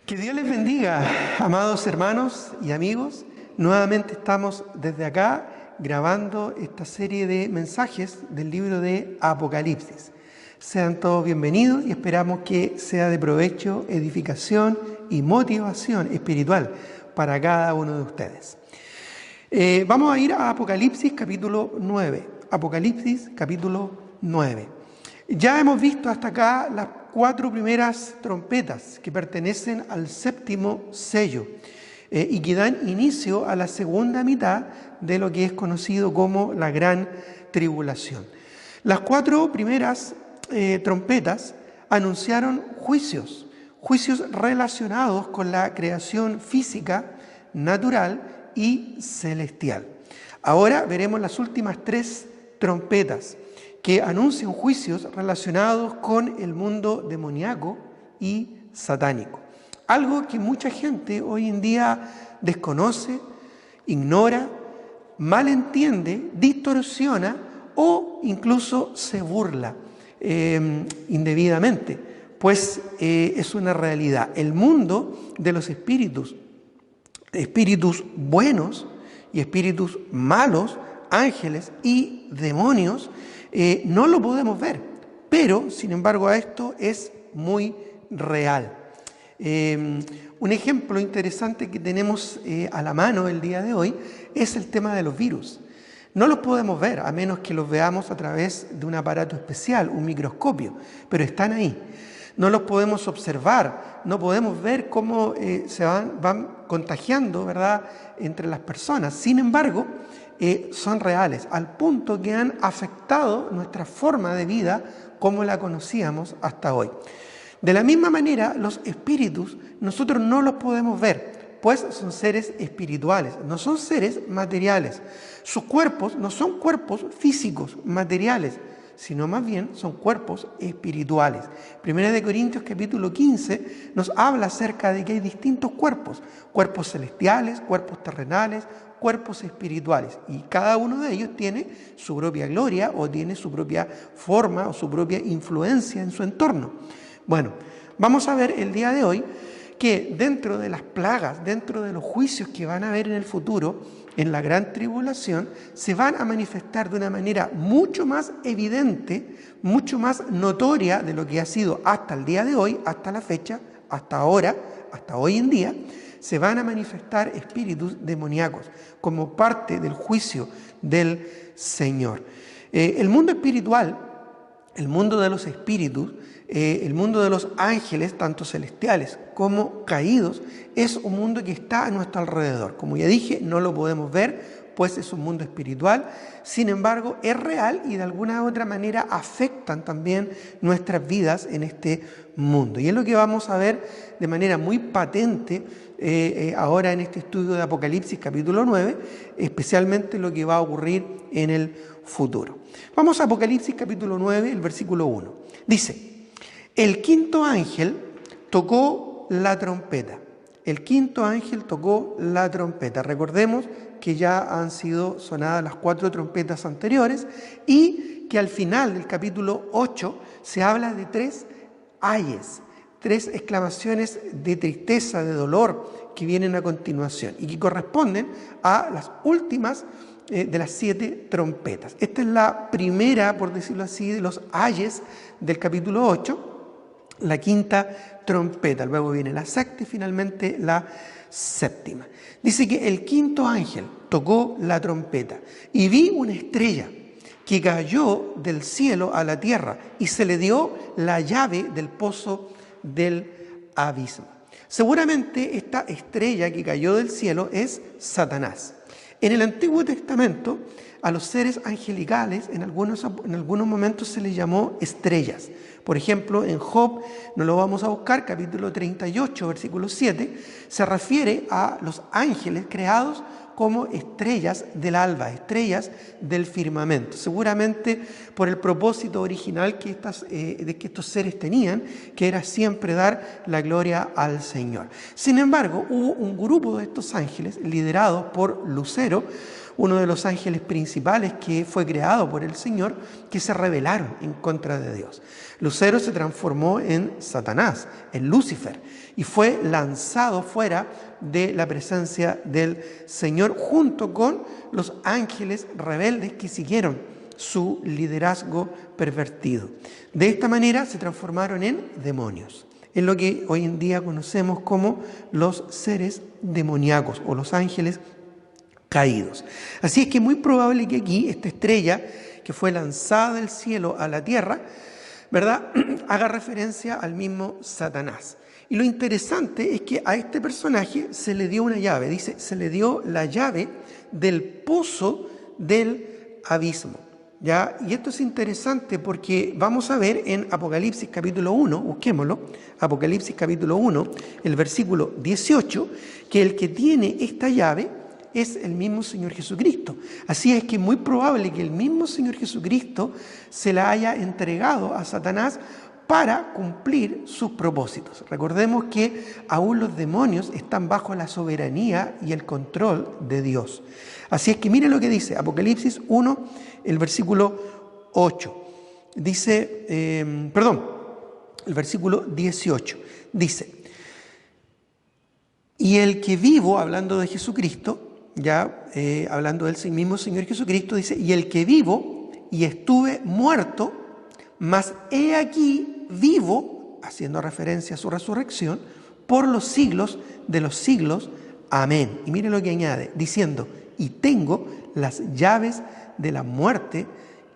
Que Dios les bendiga, amados hermanos y amigos. Nuevamente estamos desde acá grabando esta serie de mensajes del libro de Apocalipsis. Sean todos bienvenidos y esperamos que sea de provecho, edificación y motivación espiritual para cada uno de ustedes. Vamos a ir a Apocalipsis capítulo 9. Apocalipsis capítulo 9. Ya hemos visto hasta acá las 4 primeras trompetas que pertenecen al 7º sello y que dan inicio a la segunda mitad de lo que es conocido como la Gran Tribulación. Las 4 primeras trompetas anunciaron juicios relacionados con la creación física, natural y celestial. Ahora veremos las últimas 3 trompetas que anuncian juicios relacionados con el mundo demoníaco y satánico. Algo que mucha gente hoy en día desconoce, ignora, malentiende, distorsiona o incluso se burla indebidamente, pues es una realidad. El mundo de los espíritus buenos y espíritus malos, ángeles y demonios, no lo podemos ver, pero sin embargo esto es muy real. Un ejemplo interesante que tenemos a la mano el día de hoy es el tema de los virus. No los podemos ver a menos que los veamos a través de un aparato especial, un microscopio, pero están ahí. No los podemos observar, no podemos ver cómo se van contagiando, ¿verdad?, entre las personas. Sin embargo, son reales, al punto que han afectado nuestra forma de vida como la conocíamos hasta hoy. De la misma manera, los espíritus nosotros no los podemos ver, pues son seres espirituales, no son seres materiales. Sus cuerpos no son cuerpos físicos, materiales, sino más bien son cuerpos espirituales. Primera de Corintios capítulo 15 nos habla acerca de que hay distintos cuerpos celestiales, cuerpos terrenales, cuerpos espirituales, y cada uno de ellos tiene su propia gloria o tiene su propia forma o su propia influencia en su entorno. Bueno, vamos a ver el día de hoy que dentro de las plagas, dentro de los juicios que van a haber en el futuro, en la gran tribulación, se van a manifestar de una manera mucho más evidente, mucho más notoria de lo que ha sido hasta el día de hoy, hasta la fecha, hasta ahora, hasta hoy en día. Se van a manifestar espíritus demoníacos como parte del juicio del Señor. El mundo espiritual, el mundo de los espíritus, el mundo de los ángeles, tanto celestiales como caídos, es un mundo que está a nuestro alrededor. Como ya dije, no lo podemos ver, pues es un mundo espiritual. Sin embargo, es real y de alguna u otra manera afectan también nuestras vidas en este mundo. Y es lo que vamos a ver de manera muy patente ahora en este estudio de Apocalipsis capítulo 9, especialmente lo que va a ocurrir en el futuro. Vamos a Apocalipsis capítulo 9, el versículo 1. Dice: el quinto ángel tocó la trompeta. El quinto ángel tocó la trompeta. Recordemos que ya han sido sonadas las 4 trompetas anteriores y que al final del capítulo 8 se habla de 3 ayes, 3 exclamaciones de tristeza, de dolor que vienen a continuación y que corresponden a las últimas de las 7 trompetas. Esta es la primera, por decirlo así, de los ayes del capítulo 8. La quinta trompeta, luego viene la sexta y finalmente la séptima. Dice que el quinto ángel tocó la trompeta y vi una estrella que cayó del cielo a la tierra y se le dio la llave del pozo del abismo. Seguramente esta estrella que cayó del cielo es Satanás. En el Antiguo Testamento, a los seres angelicales en algunos momentos se les llamó estrellas. Por ejemplo, en Job, no lo vamos a buscar, capítulo 38, versículo 7, se refiere a los ángeles creados como estrellas del alba, estrellas del firmamento. Seguramente por el propósito original que estos seres tenían, que era siempre dar la gloria al Señor. Sin embargo, hubo un grupo de estos ángeles liderados por Lucero, uno de los ángeles principales que fue creado por el Señor, que se rebelaron en contra de Dios. Lucero se transformó en Satanás, en Lucifer, y fue lanzado fuera de la presencia del Señor junto con los ángeles rebeldes que siguieron su liderazgo pervertido. De esta manera se transformaron en demonios, en lo que hoy en día conocemos como los seres demoníacos o los ángeles caídos. Así es que es muy probable que aquí esta estrella que fue lanzada del cielo a la tierra, ¿verdad?, haga referencia al mismo Satanás. Y lo interesante es que a este personaje se le dio una llave, dice, se le dio la llave del pozo del abismo. ¿Ya? Y esto es interesante porque vamos a ver en Apocalipsis capítulo 1, busquémoslo, Apocalipsis capítulo 1, el versículo 18, que el que tiene esta llave es el mismo Señor Jesucristo. Así es que es muy probable que el mismo Señor Jesucristo se la haya entregado a Satanás para cumplir sus propósitos. Recordemos que aún los demonios están bajo la soberanía y el control de Dios. Así es que mire lo que dice Apocalipsis 1, el versículo 8. Dice, el versículo 18. Dice, y el que vivo, hablando de Jesucristo, ya hablando del mismo Señor Jesucristo, dice, y el que vivo y estuve muerto, mas he aquí vivo, haciendo referencia a su resurrección, por los siglos de los siglos. Amén. Y mire lo que añade, diciendo, y tengo las llaves de la muerte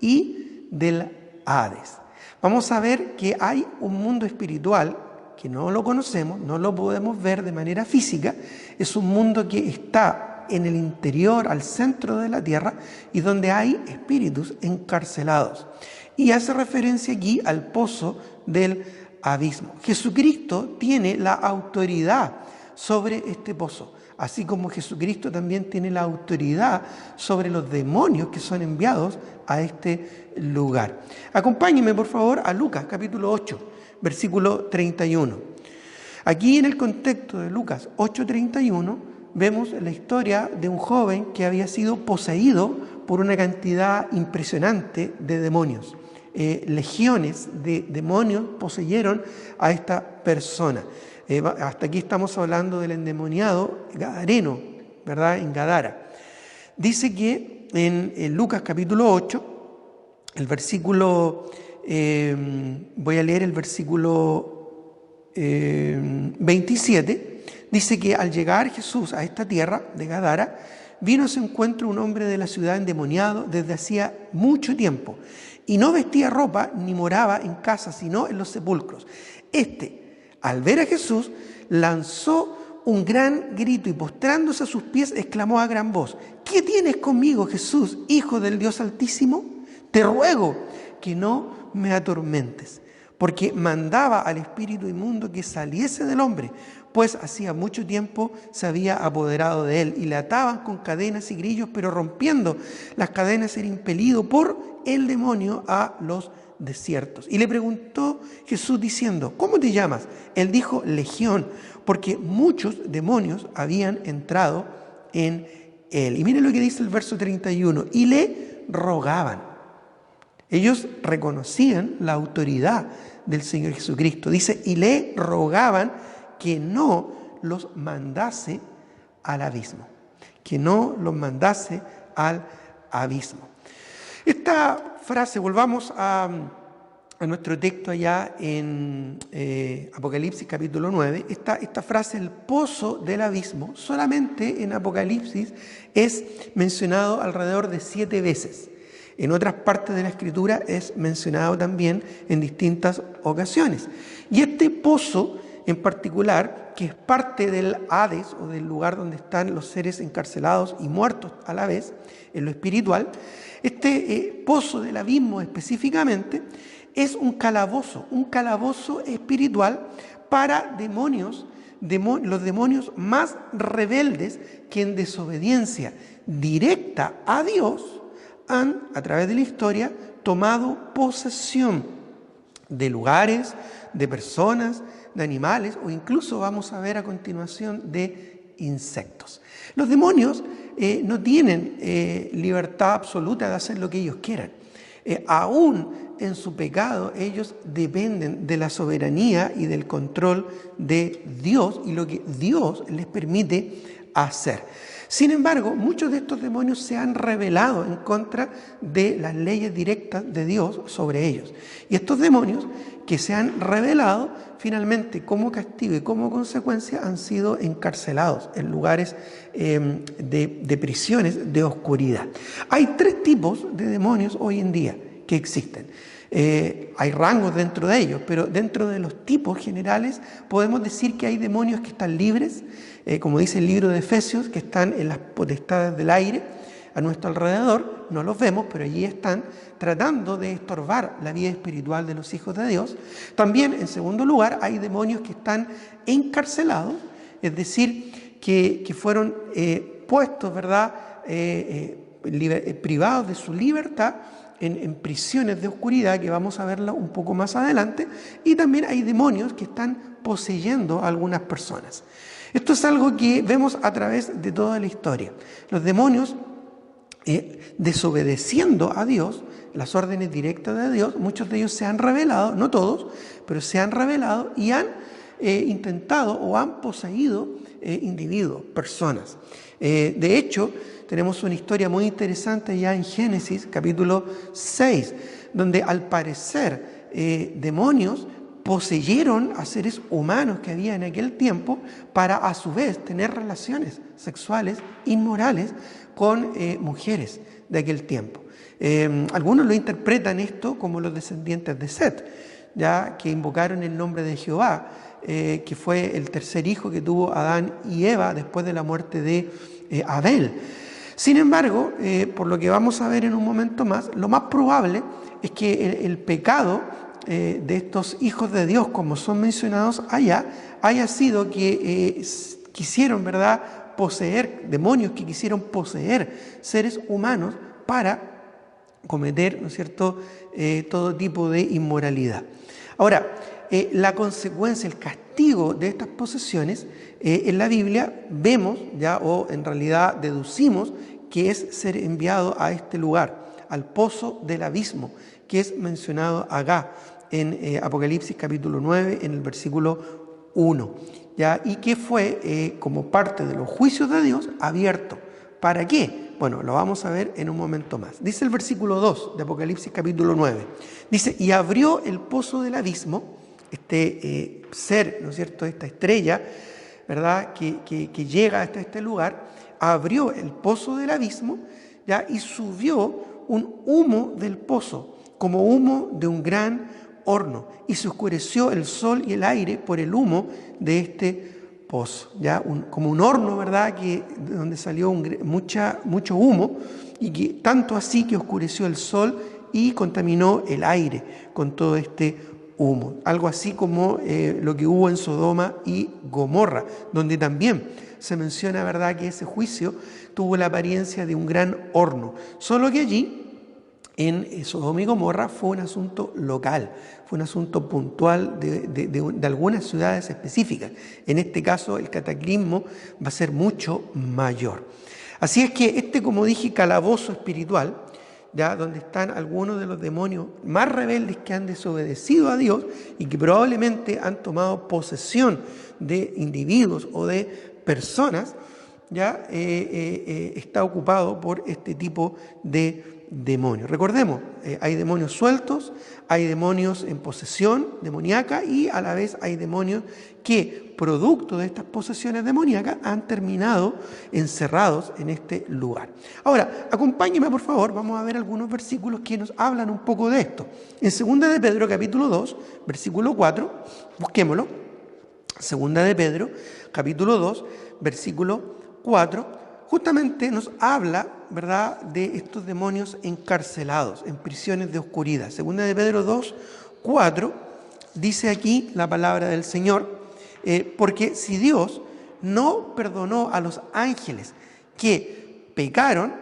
y del Hades. Vamos a ver que hay un mundo espiritual que no lo conocemos, no lo podemos ver de manera física. Es un mundo que está en el interior, al centro de la tierra, y donde hay espíritus encarcelados. Y hace referencia aquí al pozo del abismo. Jesucristo tiene la autoridad sobre este pozo, así como Jesucristo también tiene la autoridad sobre los demonios que son enviados a este lugar. Acompáñenme, por favor, a Lucas, capítulo 8, versículo 31. Aquí, en el contexto de Lucas 8:31, vemos la historia de un joven que había sido poseído por una cantidad impresionante de demonios. Legiones de demonios poseyeron a esta persona. Hasta aquí estamos hablando del endemoniado gadareno, ¿verdad?, en Gadara. Dice que en Lucas capítulo 8, el versículo, voy a leer el versículo 27, dice que al llegar Jesús a esta tierra de Gadara, vino a su encuentro un hombre de la ciudad endemoniado desde hacía mucho tiempo, y no vestía ropa ni moraba en casa, sino en los sepulcros. Al ver a Jesús, lanzó un gran grito y postrándose a sus pies, exclamó a gran voz, ¿qué tienes conmigo, Jesús, Hijo del Dios Altísimo? Te ruego que no me atormentes, porque mandaba al espíritu inmundo que saliese del hombre, pues hacía mucho tiempo se había apoderado de él, y le ataban con cadenas y grillos, pero rompiendo las cadenas era impelido por el demonio a los desiertos. Y le preguntó Jesús diciendo, ¿cómo te llamas? Él dijo, Legión, porque muchos demonios habían entrado en él. Y miren lo que dice el verso 31, y le rogaban. Ellos reconocían la autoridad del Señor Jesucristo. Dice, y le rogaban que no los mandase al abismo. Que no los mandase al abismo. Esta frase, volvamos a nuestro texto allá en Apocalipsis capítulo 9, esta frase, el pozo del abismo, solamente en Apocalipsis es mencionado alrededor de 7 veces. En otras partes de la Escritura es mencionado también en distintas ocasiones. Y este pozo en particular, que es parte del Hades o del lugar donde están los seres encarcelados y muertos a la vez, en lo espiritual, este pozo del abismo específicamente es un calabozo espiritual para demonios, los demonios más rebeldes que en desobediencia directa a Dios han, a través de la historia, tomado posesión de lugares, de personas, de animales, o incluso vamos a ver a continuación de insectos. Los demonios no tienen libertad absoluta de hacer lo que ellos quieran. Aún en su pecado, ellos dependen de la soberanía y del control de Dios y lo que Dios les permite hacer. Sin embargo, muchos de estos demonios se han rebelado en contra de las leyes directas de Dios sobre ellos. Y estos demonios que se han rebelado, finalmente, como castigo y como consecuencia, han sido encarcelados en lugares de prisiones de oscuridad. Hay 3 tipos de demonios hoy en día que existen. Hay rangos dentro de ellos, pero dentro de los tipos generales podemos decir que hay demonios que están libres, como dice el libro de Efesios, que están en las potestades del aire a nuestro alrededor, no los vemos, pero allí están tratando de estorbar la vida espiritual de los hijos de Dios. También, en segundo lugar, hay demonios que están encarcelados, es decir, que fueron puestos, ¿verdad?, privados de su libertad en prisiones de oscuridad, que vamos a verlo un poco más adelante. Y también hay demonios que están poseyendo a algunas personas. Esto es algo que vemos a través de toda la historia. Los demonios, desobedeciendo a Dios, las órdenes directas de Dios, muchos de ellos se han rebelado, no todos, pero se han rebelado y han intentado o han poseído individuos, personas. De hecho, tenemos una historia muy interesante ya en Génesis, capítulo 6, donde al parecer demonios poseyeron a seres humanos que había en aquel tiempo para a su vez tener relaciones sexuales inmorales con mujeres de aquel tiempo. Algunos lo interpretan esto como los descendientes de Set, ya que invocaron el nombre de Jehová, que fue el tercer hijo que tuvo Adán y Eva después de la muerte de Abel. Sin embargo, por lo que vamos a ver en un momento más, lo más probable es que el pecado de estos hijos de Dios, como son mencionados allá, haya sido que quisieron, ¿verdad?, poseer, demonios que quisieron poseer seres humanos para cometer, ¿no es cierto?, todo tipo de inmoralidad. Ahora, la consecuencia, el castigo de estas posesiones, en la Biblia vemos ya, o en realidad deducimos, que es ser enviado a este lugar, al pozo del abismo, que es mencionado acá en Apocalipsis capítulo 9, en el versículo 1, ¿ya? Y que fue, como parte de los juicios de Dios, abierto. ¿Para qué? Bueno, lo vamos a ver en un momento más. Dice el versículo 2 de Apocalipsis capítulo 9. Dice, y abrió el pozo del abismo, este ser, ¿no es cierto?, esta estrella, ¿verdad?, que llega hasta este lugar, abrió el pozo del abismo, ¿ya?, y subió un humo del pozo, como humo de un gran horno, y se oscureció el sol y el aire por el humo de este pozo, ¿ya? Como un horno, ¿verdad?, donde salió mucho humo, y que tanto así que oscureció el sol y contaminó el aire con todo este humo. Algo así como lo que hubo en Sodoma y Gomorra, donde también se menciona, ¿verdad?, que ese juicio tuvo la apariencia de un gran horno, solo que allí en Sodoma y Gomorra fue un asunto local, fue un asunto puntual de algunas ciudades específicas. En este caso, el cataclismo va a ser mucho mayor. Así es que como dije, calabozo espiritual, ya donde están algunos de los demonios más rebeldes que han desobedecido a Dios y que probablemente han tomado posesión de individuos o de personas, ya está ocupado por este tipo de demonios. Recordemos, hay demonios sueltos, hay demonios en posesión demoníaca y a la vez hay demonios que, producto de estas posesiones demoníacas, han terminado encerrados en este lugar. Ahora, acompáñenme por favor, vamos a ver algunos versículos que nos hablan un poco de esto. En 2 de Pedro capítulo 2, versículo 4, busquémoslo. 2 de Pedro capítulo 2, versículo 4, justamente nos habla, ¿verdad?, de estos demonios encarcelados en prisiones de oscuridad. 2 de Pedro 2, 4, dice aquí la palabra del Señor, porque si Dios no perdonó a los ángeles que pecaron,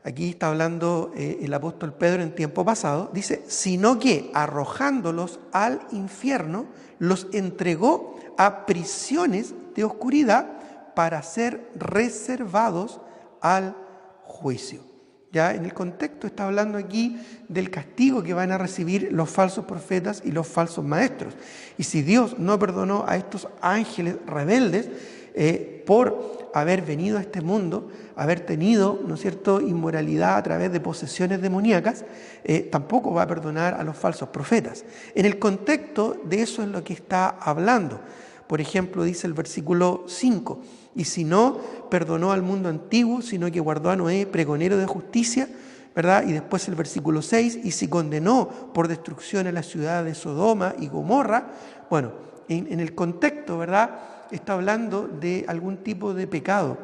aquí está hablando el apóstol Pedro en tiempo pasado, dice, sino que arrojándolos al infierno, los entregó a prisiones de oscuridad para ser reservados al juicio. Ya en el contexto está hablando aquí del castigo que van a recibir los falsos profetas y los falsos maestros. Y si Dios no perdonó a estos ángeles rebeldes por haber venido a este mundo, haber tenido, ¿no es cierto?, inmoralidad a través de posesiones demoníacas, tampoco va a perdonar a los falsos profetas. En el contexto de eso es lo que está hablando. Por ejemplo, dice el versículo 5, y si no perdonó al mundo antiguo, sino que guardó a Noé, pregonero de justicia, ¿verdad? Y después el versículo 6, y si condenó por destrucción a la ciudad de Sodoma y Gomorra, bueno, en el contexto, ¿verdad?, está hablando de algún tipo de pecado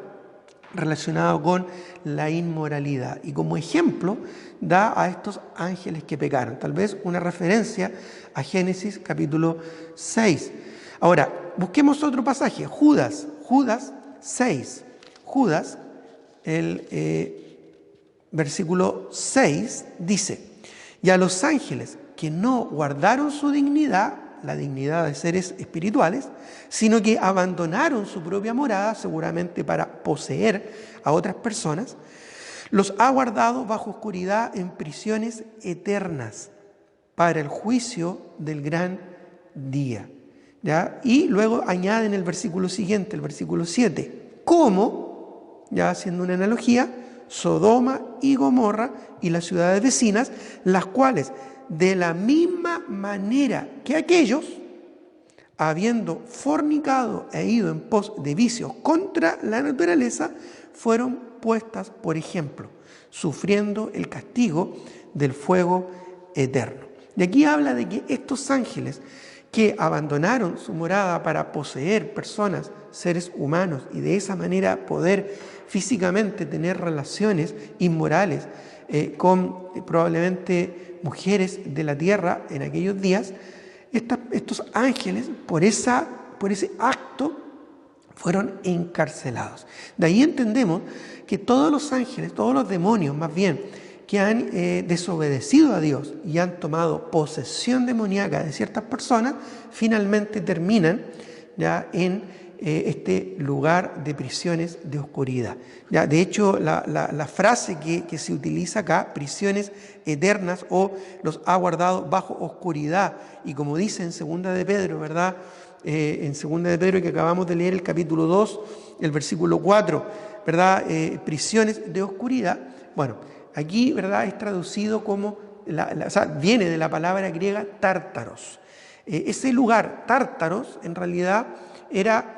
relacionado con la inmoralidad. Y como ejemplo da a estos ángeles que pecaron. Tal vez una referencia a Génesis capítulo 6. Ahora, busquemos otro pasaje. Judas 6. Judas, el versículo 6 dice, y a los ángeles que no guardaron su dignidad, la dignidad de seres espirituales, sino que abandonaron su propia morada, seguramente para poseer a otras personas, los ha guardado bajo oscuridad en prisiones eternas para el juicio del gran día. ¿Ya? Y luego añade en el versículo siguiente, el versículo 7, como, ya haciendo una analogía, Sodoma y Gomorra y las ciudades vecinas, las cuales de la misma manera que aquellos, habiendo fornicado e ido en pos de vicios contra la naturaleza, fueron puestas por ejemplo, sufriendo el castigo del fuego eterno. Y aquí habla de que estos ángeles que abandonaron su morada para poseer personas, seres humanos, y de esa manera poder físicamente tener relaciones inmorales con probablemente mujeres de la tierra en aquellos días, estos ángeles por ese acto fueron encarcelados. De ahí entendemos que todos los ángeles, todos los demonios más bien, que han desobedecido a Dios y han tomado posesión demoníaca de ciertas personas, finalmente terminan ya en este lugar de prisiones de oscuridad. Ya, de hecho, la frase que se utiliza acá, prisiones eternas o los ha guardado bajo oscuridad, y como dice en Segunda de Pedro, ¿verdad? En Segunda de Pedro, que acabamos de leer el capítulo 2, el versículo 4, ¿verdad? Prisiones de oscuridad. Bueno, aquí, ¿verdad?, es traducido como, o sea, viene de la palabra griega tártaros. Ese lugar, tártaros, en realidad era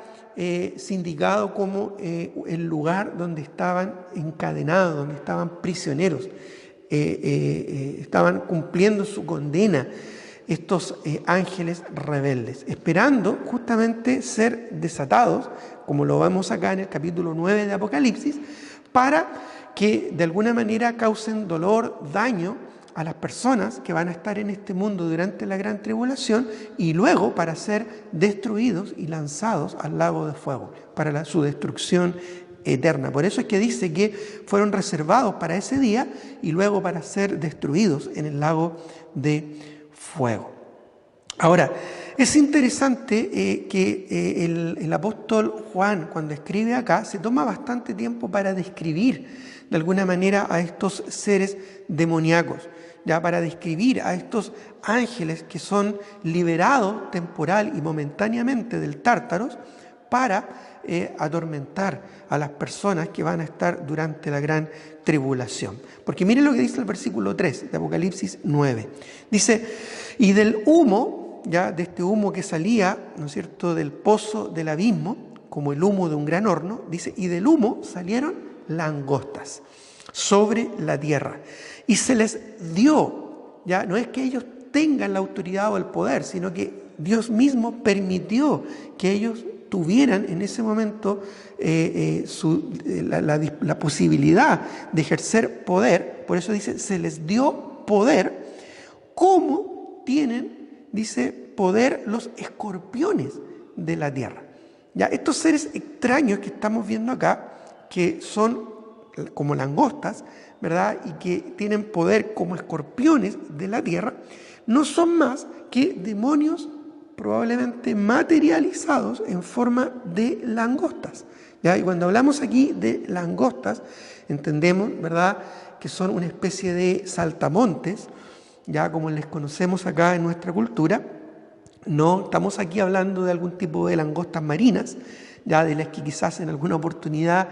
sindicado como el lugar donde estaban encadenados, donde estaban prisioneros, estaban cumpliendo su condena estos ángeles rebeldes, esperando justamente ser desatados, como lo vemos acá en el capítulo 9 de Apocalipsis, para que de alguna manera causen dolor, daño a las personas que van a estar en este mundo durante la gran tribulación, y luego para ser destruidos y lanzados al lago de fuego, para su destrucción eterna. Por eso es que dice que fueron reservados para ese día y luego para ser destruidos en el lago de fuego. Ahora, es interesante que el apóstol Juan, cuando escribe acá, se toma bastante tiempo para describir de alguna manera a estos seres demoníacos, ya para describir a estos ángeles que son liberados temporal y momentáneamente del Tártaros para atormentar a las personas que van a estar durante la gran tribulación. Porque miren lo que dice el versículo 3 de Apocalipsis 9. Dice, y del humo, ya de este humo que salía, ¿no es cierto?, del pozo del abismo, como el humo de un gran horno, dice, y del humo salieron langostas sobre la tierra. Y se les dio, ya no es que ellos tengan la autoridad o el poder, sino que Dios mismo permitió que ellos tuvieran en ese momento la posibilidad de ejercer poder. Por eso dice, se les dio poder, como tienen, dice, poder los escorpiones de la tierra. Ya, estos seres extraños que estamos viendo acá, que son como langostas, ¿verdad?, y que tienen poder como escorpiones de la tierra, no son más que demonios probablemente materializados en forma de langostas. ¿Ya? Y cuando hablamos aquí de langostas, entendemos, ¿verdad?, que son una especie de saltamontes, ya como les conocemos acá en nuestra cultura. No estamos aquí hablando de algún tipo de langostas marinas, ya de las que quizás en alguna oportunidad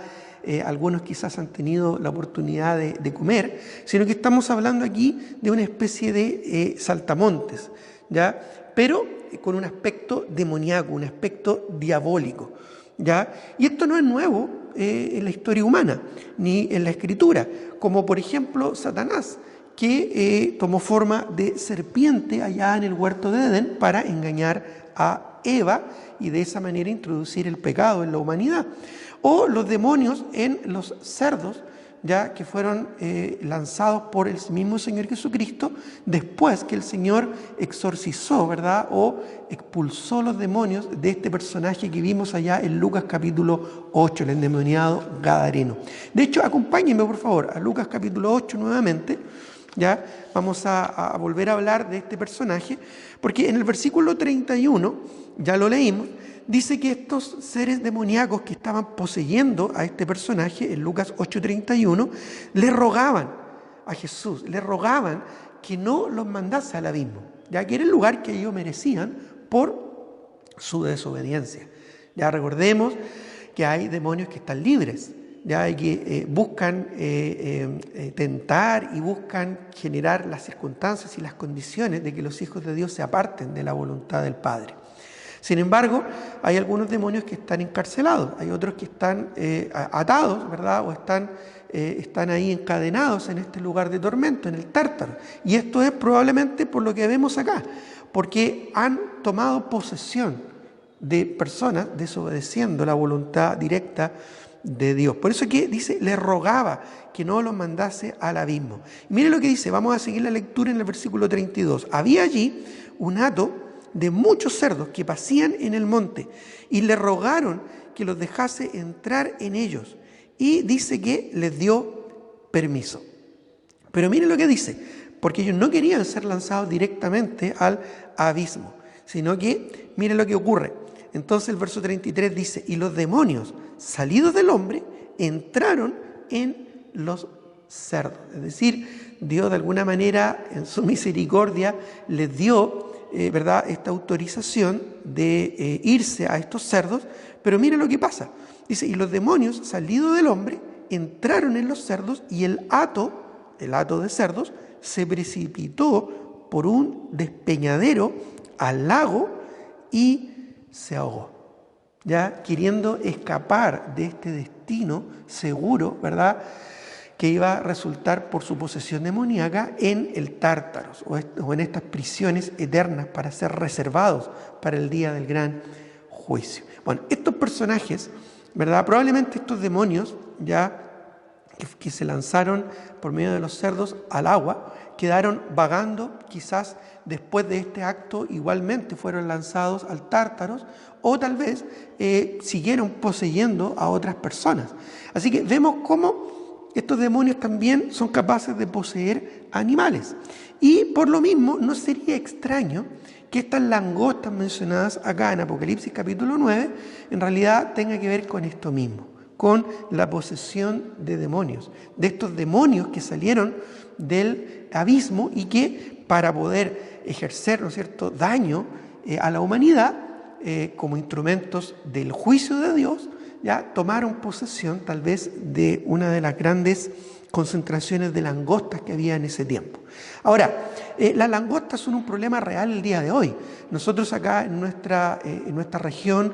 algunos quizás han tenido la oportunidad de comer, sino que estamos hablando aquí de una especie de saltamontes, ¿ya? Pero con un aspecto demoníaco, un aspecto diabólico, ¿ya? Y esto no es nuevo en la historia humana, ni en la Escritura, como por ejemplo Satanás, que tomó forma de serpiente allá en el huerto de Edén para engañar a Eva y de esa manera introducir el pecado en la humanidad. O los demonios en los cerdos, ya que fueron lanzados por el mismo Señor Jesucristo después que el Señor exorcizó, ¿verdad?, o expulsó los demonios de este personaje que vimos allá en Lucas capítulo 8, el endemoniado gadareno. De hecho, acompáñenme por favor a Lucas capítulo 8 nuevamente. Ya vamos a volver a hablar de este personaje, porque en el versículo 31, ya lo leímos, dice que estos seres demoníacos que estaban poseyendo a este personaje, en Lucas 8:31, le rogaban a Jesús, le rogaban que no los mandase al abismo, ya que era el lugar que ellos merecían por su desobediencia. Ya recordemos que hay demonios que están libres, ya hay que buscan tentar y buscan generar las circunstancias y las condiciones de que los hijos de Dios se aparten de la voluntad del Padre. Sin embargo, hay algunos demonios que están encarcelados, hay otros que están atados, ¿verdad?, o están ahí encadenados en este lugar de tormento, en el Tártaro. Y esto es probablemente por lo que vemos acá, porque han tomado posesión de personas desobedeciendo la voluntad directa de Dios. Por eso que dice, le rogaba que no los mandase al abismo. Y mire lo que dice, vamos a seguir la lectura en el versículo 32. Había allí un hato de muchos cerdos que pasían en el monte y le rogaron que los dejase entrar en ellos. Y dice que les dio permiso. Pero mire lo que dice, porque ellos no querían ser lanzados directamente al abismo, sino que mire lo que ocurre. Entonces el verso 33 dice, y los demonios salidos del hombre entraron en los cerdos. Es decir, Dios de alguna manera en su misericordia les dio ¿verdad?, esta autorización de irse a estos cerdos, pero mira lo que pasa. Dice, y los demonios salidos del hombre entraron en los cerdos y el hato de cerdos, se precipitó por un despeñadero al lago y se ahogó, ya queriendo escapar de este destino seguro, ¿verdad?, que iba a resultar por su posesión demoníaca en el Tártaro o en estas prisiones eternas para ser reservados para el día del gran juicio. Bueno, estos personajes, ¿verdad?, probablemente estos demonios ya que se lanzaron por medio de los cerdos al agua, quedaron vagando, quizás después de este acto igualmente fueron lanzados al Tártaro o tal vez siguieron poseyendo a otras personas. Así que vemos cómo estos demonios también son capaces de poseer animales. Y por lo mismo no sería extraño que estas langostas mencionadas acá en Apocalipsis capítulo 9 en realidad tenga que ver con esto mismo, con la posesión de demonios, de estos demonios que salieron del abismo y que para poder ejercer, ¿no es cierto?, daño a la humanidad como instrumentos del juicio de Dios, ya tomaron posesión tal vez de una de las grandes concentraciones de langostas que había en ese tiempo. Ahora, las langostas son un problema real el día de hoy. Nosotros acá en nuestra región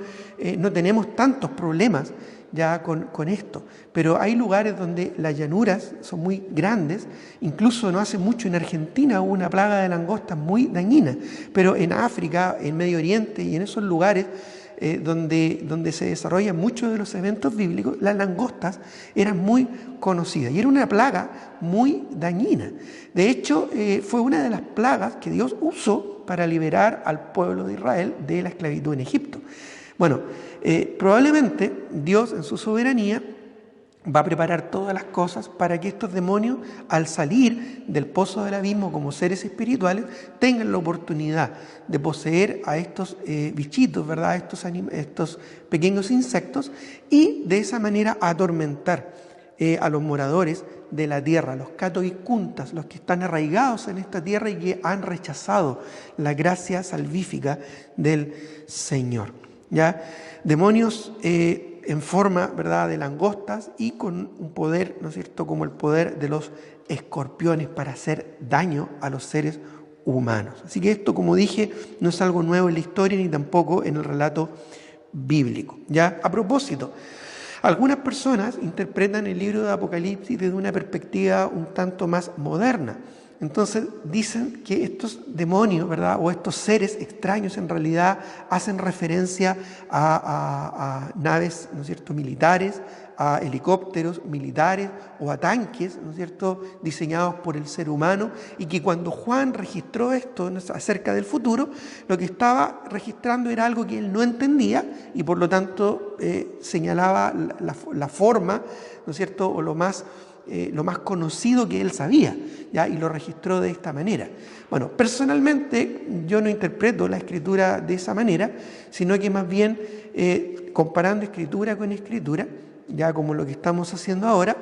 no tenemos tantos problemas ya con esto, pero hay lugares donde las llanuras son muy grandes, incluso no hace mucho en Argentina hubo una plaga de langostas muy dañina, pero en África, en Medio Oriente y en esos lugares donde se desarrollan muchos de los eventos bíblicos, las langostas eran muy conocidas y era una plaga muy dañina. De hecho, fue una de las plagas que Dios usó para liberar al pueblo de Israel de la esclavitud en Egipto. Bueno, probablemente Dios en su soberanía va a preparar todas las cosas para que estos demonios, al salir del pozo del abismo como seres espirituales, tengan la oportunidad de poseer a estos bichitos, ¿verdad? Estos pequeños insectos, y de esa manera atormentar a los moradores de la tierra, los catoicuntas, los que están arraigados en esta tierra y que han rechazado la gracia salvífica del Señor. ¿Ya? Demonios en forma, ¿verdad?, de langostas y con un poder, ¿no es cierto?, como el poder de los escorpiones para hacer daño a los seres humanos. Así que esto, como dije, no es algo nuevo en la historia ni tampoco en el relato bíblico. ¿Ya? A propósito, algunas personas interpretan el libro de Apocalipsis desde una perspectiva un tanto más moderna. Entonces dicen que estos demonios, ¿verdad?, o estos seres extraños en realidad hacen referencia a naves, ¿no es cierto?, militares, a helicópteros militares o a tanques, ¿no es cierto?, diseñados por el ser humano, y que cuando Juan registró esto acerca del futuro, lo que estaba registrando era algo que él no entendía y por lo tanto señalaba la forma, ¿no es cierto?, o lo más conocido que él sabía, ¿ya? Y lo registró de esta manera. Bueno, personalmente yo no interpreto la escritura de esa manera, sino que más bien comparando escritura con escritura, ya como lo que estamos haciendo ahora,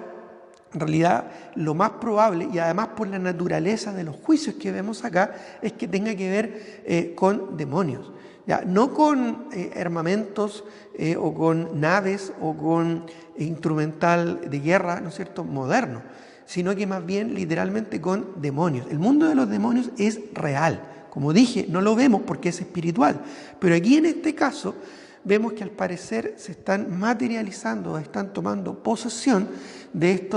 en realidad lo más probable, y además por la naturaleza de los juicios que vemos acá, es que tenga que ver con demonios. Ya, no con armamentos o con naves o con instrumental de guerra, ¿no es cierto?, moderno, sino que más bien literalmente con demonios. El mundo de los demonios es real. Como dije, no lo vemos porque es espiritual, pero aquí en este caso vemos que al parecer se están materializando, están tomando posesión de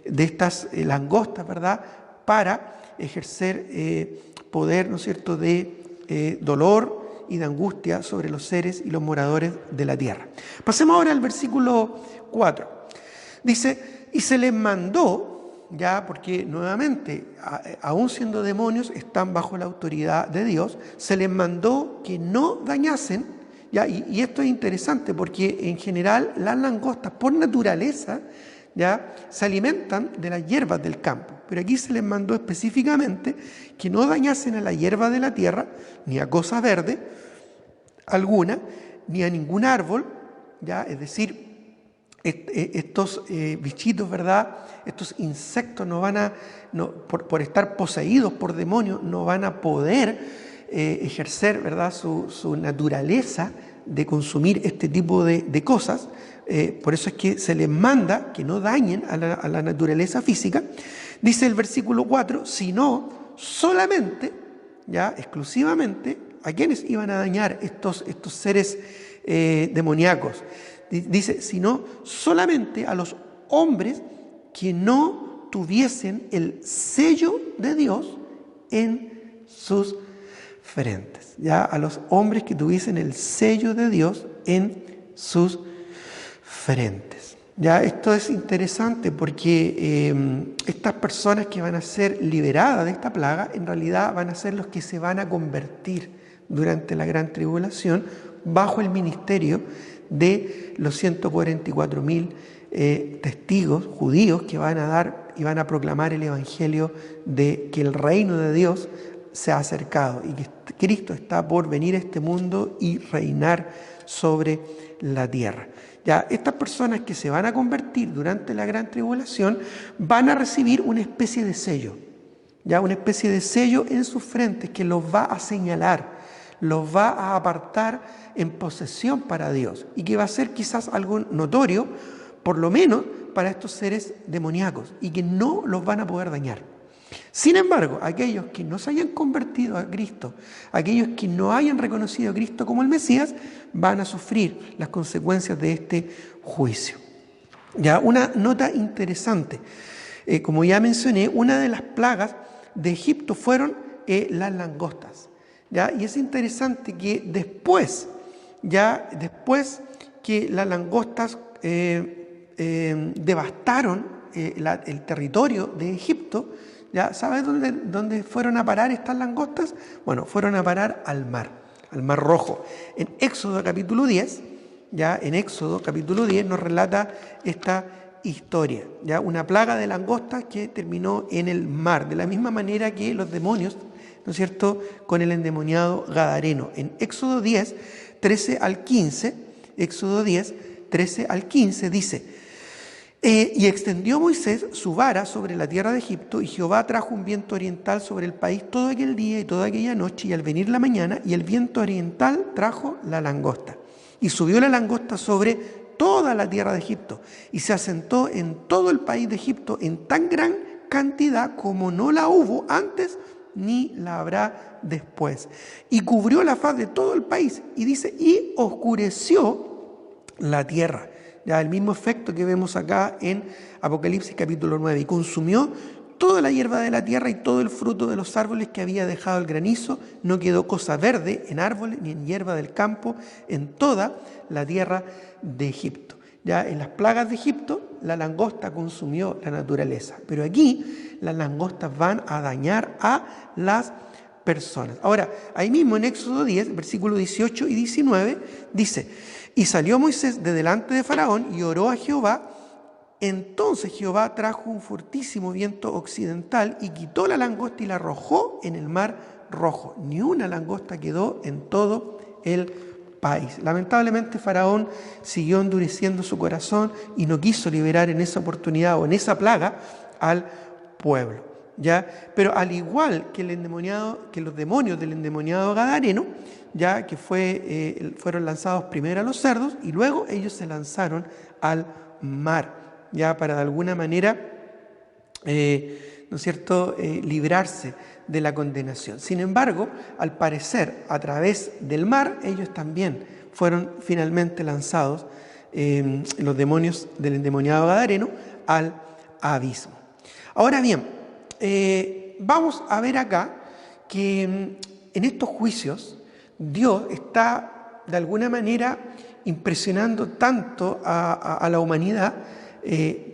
estas langostas, ¿verdad?, para ejercer poder, ¿no es cierto?, de dolor y de angustia sobre los seres y los moradores de la tierra. Pasemos ahora al versículo 4. Dice, y se les mandó, ya porque nuevamente, aún siendo demonios, están bajo la autoridad de Dios, se les mandó que no dañasen, ya, y esto es interesante porque en general las langostas por naturaleza, ya, se alimentan de las hierbas del campo, pero aquí se les mandó específicamente que no dañasen a la hierba de la tierra, ni a cosa verde alguna, ni a ningún árbol, ya, es decir, estos bichitos, ¿verdad?, estos insectos por estar poseídos por demonios, no van a poder ejercer, ¿verdad?, su naturaleza de consumir este tipo de cosas. Por eso es que se les manda que no dañen a la naturaleza física. Dice el versículo 4, sino solamente, ya exclusivamente, ¿a quiénes iban a dañar estos seres demoníacos? Dice, sino solamente a los hombres que no tuviesen el sello de Dios en sus frentes. Ya, a los hombres que tuviesen el sello de Dios en sus frentes. Ya, esto es interesante porque estas personas que van a ser liberadas de esta plaga, en realidad van a ser los que se van a convertir durante la gran tribulación bajo el ministerio de los 144.000 testigos judíos que van a dar y van a proclamar el evangelio de que el reino de Dios se ha acercado y que Cristo está por venir a este mundo y reinar sobre la tierra. Ya, estas personas que se van a convertir durante la gran tribulación van a recibir una especie de sello, ya, una especie de sello en sus frentes que los va a señalar, los va a apartar en posesión para Dios y que va a ser quizás algo notorio, por lo menos para estos seres demoníacos, y que no los van a poder dañar. Sin embargo, aquellos que no se hayan convertido a Cristo, aquellos que no hayan reconocido a Cristo como el Mesías, van a sufrir las consecuencias de este juicio. Ya, una nota interesante. Como ya mencioné, una de las plagas de Egipto fueron las langostas. ¿Ya? Y es interesante que después que las langostas devastaron el territorio de Egipto, ¿ya? ¿Sabes dónde fueron a parar estas langostas? Bueno, fueron a parar al mar Rojo. En Éxodo capítulo 10, ya en Éxodo capítulo 10 nos relata esta historia, ya una plaga de langostas que terminó en el mar, de la misma manera que los demonios, ¿no es cierto?, con el endemoniado gadareno. En Éxodo 10, 13 al 15, Éxodo 10, 13 al 15 dice: y extendió Moisés su vara sobre la tierra de Egipto, y Jehová trajo un viento oriental sobre el país todo aquel día y toda aquella noche, y al venir la mañana, y el viento oriental trajo la langosta. Y subió la langosta sobre toda la tierra de Egipto, y se asentó en todo el país de Egipto en tan gran cantidad como no la hubo antes, ni la habrá después. Y cubrió la faz de todo el país, y dice, y oscureció la tierra. Ya el mismo efecto que vemos acá en Apocalipsis capítulo 9. Y consumió toda la hierba de la tierra y todo el fruto de los árboles que había dejado el granizo. No quedó cosa verde en árboles ni en hierba del campo en toda la tierra de Egipto. Ya en las plagas de Egipto la langosta consumió la naturaleza. Pero aquí las langostas van a dañar a las personas. Ahora, ahí mismo en Éxodo 10, versículos 18 y 19, dice: y salió Moisés de delante de Faraón y oró a Jehová. Entonces Jehová trajo un fortísimo viento occidental y quitó la langosta y la arrojó en el mar Rojo. Ni una langosta quedó en todo el país. Lamentablemente Faraón siguió endureciendo su corazón y no quiso liberar en esa oportunidad o en esa plaga al pueblo. ¿Ya? Pero al igual que los demonios del endemoniado gadareno, ya que fueron lanzados primero a los cerdos y luego ellos se lanzaron al mar, ya para de alguna manera, ¿no es cierto?, librarse de la condenación. Sin embargo, al parecer, a través del mar, ellos también fueron finalmente lanzados, los demonios del endemoniado gadareno, al abismo. Ahora bien, vamos a ver acá que en estos juicios Dios está de alguna manera impresionando tanto a la humanidad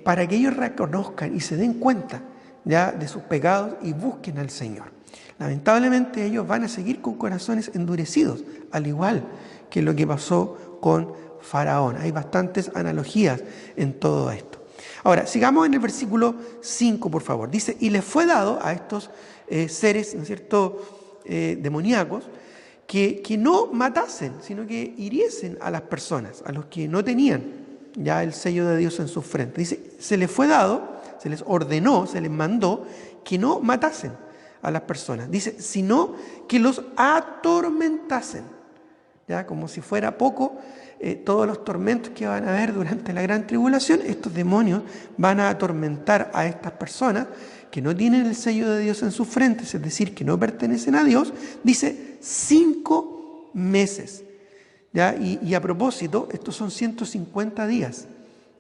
para que ellos reconozcan y se den cuenta ya de sus pecados y busquen al Señor. Lamentablemente ellos van a seguir con corazones endurecidos, al igual que lo que pasó con Faraón. Hay bastantes analogías en todo esto. Ahora, sigamos en el versículo 5, por favor. Dice, y les fue dado a estos seres, ¿no es cierto?, demoníacos, que no matasen, sino que hiriesen a las personas, a los que no tenían ya el sello de Dios en su frente. Dice, se les fue dado, se les ordenó, se les mandó que no matasen a las personas. Dice, sino que los atormentasen. Ya, como si fuera poco, todos los tormentos que van a haber durante la gran tribulación, estos demonios van a atormentar a estas personas que no tienen el sello de Dios en sus frentes, es decir, que no pertenecen a Dios. Dice 5 meses. ¿Ya? Y a propósito, estos son 150 días,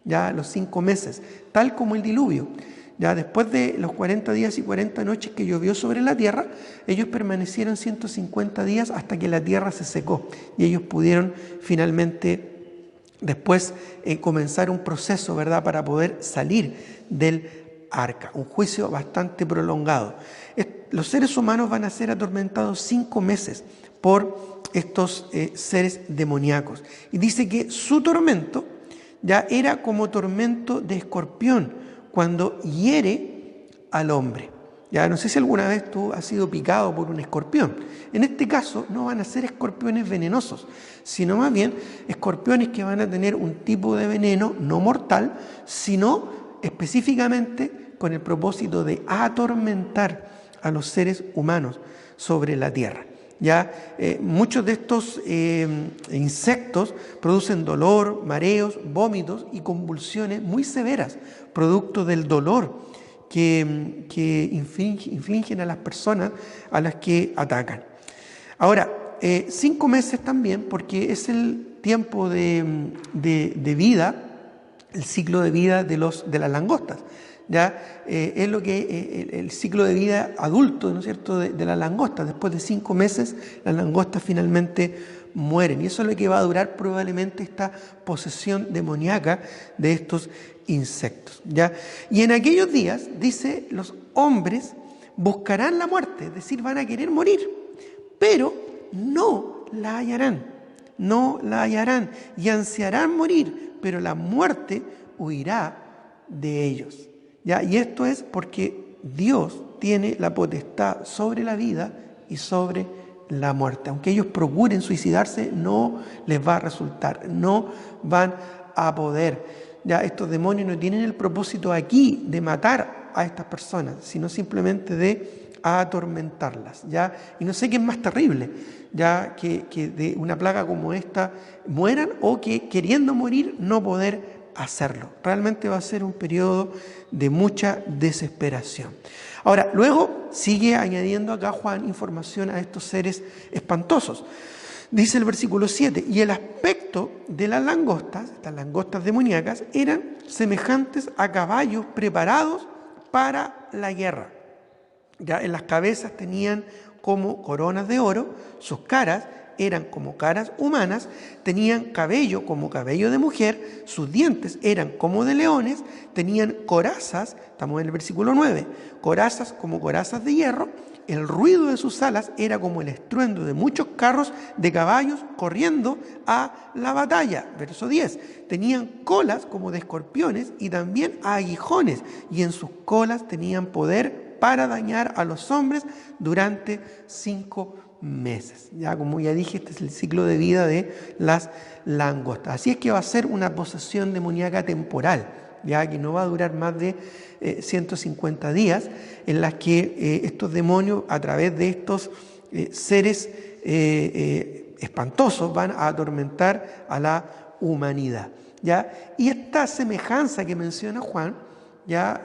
ya los 5 meses, tal como el diluvio. Ya después de los 40 días y 40 noches que llovió sobre la tierra, ellos permanecieron 150 días hasta que la tierra se secó y ellos pudieron finalmente después comenzar un proceso, ¿verdad?, para poder salir del arca, un juicio bastante prolongado. Los seres humanos van a ser atormentados 5 meses por estos seres demoníacos. Y dice que su tormento ya era como tormento de escorpión cuando hiere al hombre. Ya no sé si alguna vez tú has sido picado por un escorpión. En este caso no van a ser escorpiones venenosos, sino más bien escorpiones que van a tener un tipo de veneno no mortal, sino específicamente con el propósito de atormentar a los seres humanos sobre la tierra. Ya muchos de estos insectos producen dolor, mareos, vómitos y convulsiones muy severas, producto del dolor que infligen a las personas a las que atacan. Ahora, 5 meses también, porque es el tiempo de vida, el ciclo de vida de las langostas. Ya es lo que el ciclo de vida adulto, ¿no es cierto?, de la langosta. Después de 5 meses, las langostas finalmente mueren. Y eso es lo que va a durar probablemente esta posesión demoníaca de estos insectos. ¿Ya? Y en aquellos días, dice, los hombres buscarán la muerte, es decir, van a querer morir, pero no la hallarán. no la hallarán y ansiarán morir, pero la muerte huirá de ellos. ¿Ya? Y esto es porque Dios tiene la potestad sobre la vida y sobre la muerte. Aunque ellos procuren suicidarse, no les va a resultar, no van a poder. Ya estos demonios no tienen el propósito aquí de matar a estas personas, sino simplemente de atormentarlas. ¿Ya? Y no sé qué es más terrible, ya que de una plaga como esta mueran o que queriendo morir no poder hacerlo. Realmente va a ser un periodo de mucha desesperación. Ahora, luego sigue añadiendo acá Juan información a estos seres espantosos. Dice el versículo 7, y el aspecto de las langostas demoníacas, eran semejantes a caballos preparados para la guerra. Ya en las cabezas tenían como coronas de oro, sus caras eran como caras humanas, tenían cabello como cabello de mujer, sus dientes eran como de leones, tenían corazas, estamos en el versículo 9, corazas como corazas de hierro, el ruido de sus alas era como el estruendo de muchos carros de caballos corriendo a la batalla. Verso 10, tenían colas como de escorpiones y también aguijones, y en sus colas tenían poder para dañar a los hombres durante 5 meses. Ya, como ya dije, este es el ciclo de vida de las langostas. Así es que va a ser una posesión demoníaca temporal, ya que no va a durar más de 150 días, en las que estos demonios, a través de estos seres espantosos, van a atormentar a la humanidad. ¿Ya? Y esta semejanza que menciona Juan, ya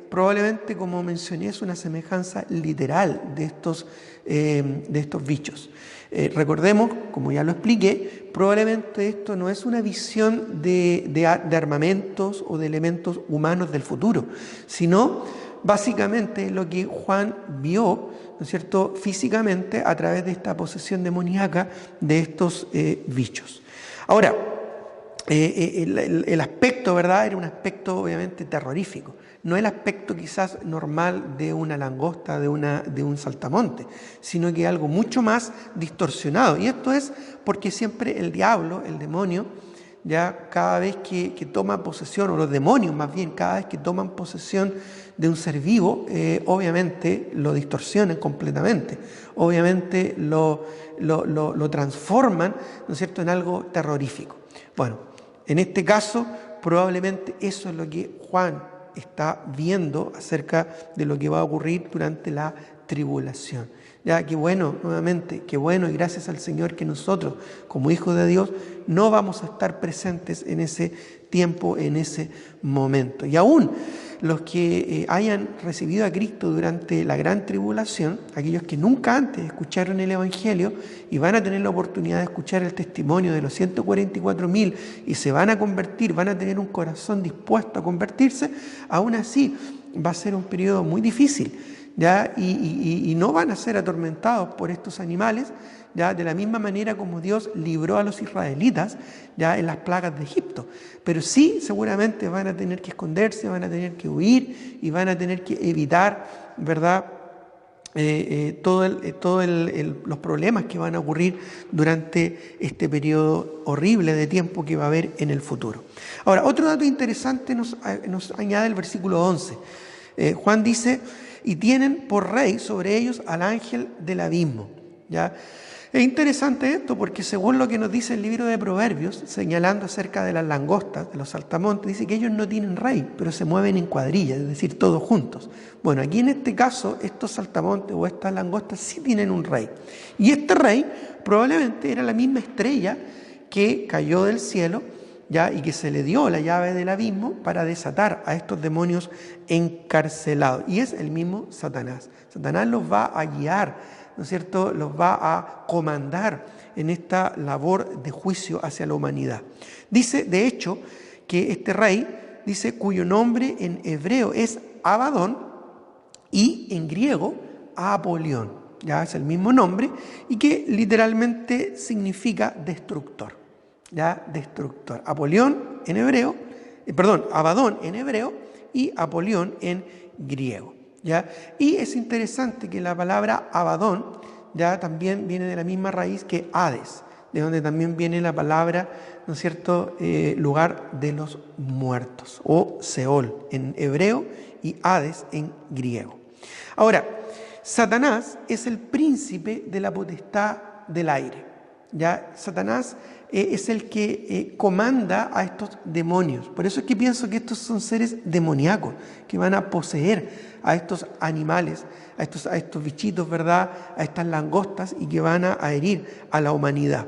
probablemente, como mencioné, es una semejanza literal de estos bichos. Recordemos, como ya lo expliqué, probablemente esto no es una visión de armamentos o de elementos humanos del futuro, sino básicamente lo que Juan vio, ¿no es cierto?, físicamente a través de esta posesión demoníaca de estos bichos. Ahora, el aspecto, ¿verdad?, era un aspecto obviamente terrorífico. No el aspecto quizás normal de una langosta, de un saltamonte, sino que algo mucho más distorsionado. Y esto es porque siempre el diablo, el demonio, ya cada vez que toma posesión, o los demonios más bien, cada vez que toman posesión de un ser vivo, obviamente lo distorsionan completamente. Obviamente lo transforman, ¿no es cierto?, en algo terrorífico. Bueno, en este caso, probablemente eso es lo que Juan está viendo acerca de lo que va a ocurrir durante la tribulación. Ya, qué bueno, nuevamente, qué bueno, y gracias al Señor que nosotros, como hijos de Dios, no vamos a estar presentes en ese tiempo, en ese momento. Y aún los que hayan recibido a Cristo durante la gran tribulación, aquellos que nunca antes escucharon el Evangelio y van a tener la oportunidad de escuchar el testimonio de los 144.000 y se van a convertir, van a tener un corazón dispuesto a convertirse, aún así va a ser un periodo muy difícil, ¿ya? Y no van a ser atormentados por estos animales, ¿ya?, de la misma manera como Dios libró a los israelitas, ya, en las plagas de Egipto. Pero sí, seguramente van a tener que esconderse, van a tener que huir y van a tener que evitar, ¿verdad?, los problemas que van a ocurrir durante este periodo horrible de tiempo que va a haber en el futuro. Ahora, otro dato interesante nos añade el versículo 11. Juan dice, y tienen por rey sobre ellos al ángel del abismo. ¿Ya? Es interesante esto porque según lo que nos dice el libro de Proverbios, señalando acerca de las langostas, de los saltamontes, dice que ellos no tienen rey, pero se mueven en cuadrillas, es decir, todos juntos. Bueno, aquí en este caso, estos saltamontes o estas langostas sí tienen un rey. Y este rey probablemente era la misma estrella que cayó del cielo, ¿ya?, y que se le dio la llave del abismo para desatar a estos demonios encarcelados. Y es el mismo Satanás. Satanás los va a guiar, ¿no es cierto?, los va a comandar en esta labor de juicio hacia la humanidad. Dice, de hecho, que este rey, dice, cuyo nombre en hebreo es Abadón y en griego Apolión. Ya es el mismo nombre y que literalmente significa destructor. Ya, destructor. Apolión en hebreo, Abadón en hebreo y Apolión en griego. ¿Ya? Y es interesante que la palabra Abadón ya también viene de la misma raíz que Hades. de donde también viene la palabra, ¿no es cierto?, lugar de los muertos, o Seol en hebreo y Hades en griego. Ahora, Satanás es el príncipe de la potestad del aire. Ya Satanás es el que comanda a estos demonios. Por eso es que pienso que estos son seres demoníacos que van a poseer a estos animales, a estos bichitos, ¿verdad?, a estas langostas, y que van a herir a la humanidad,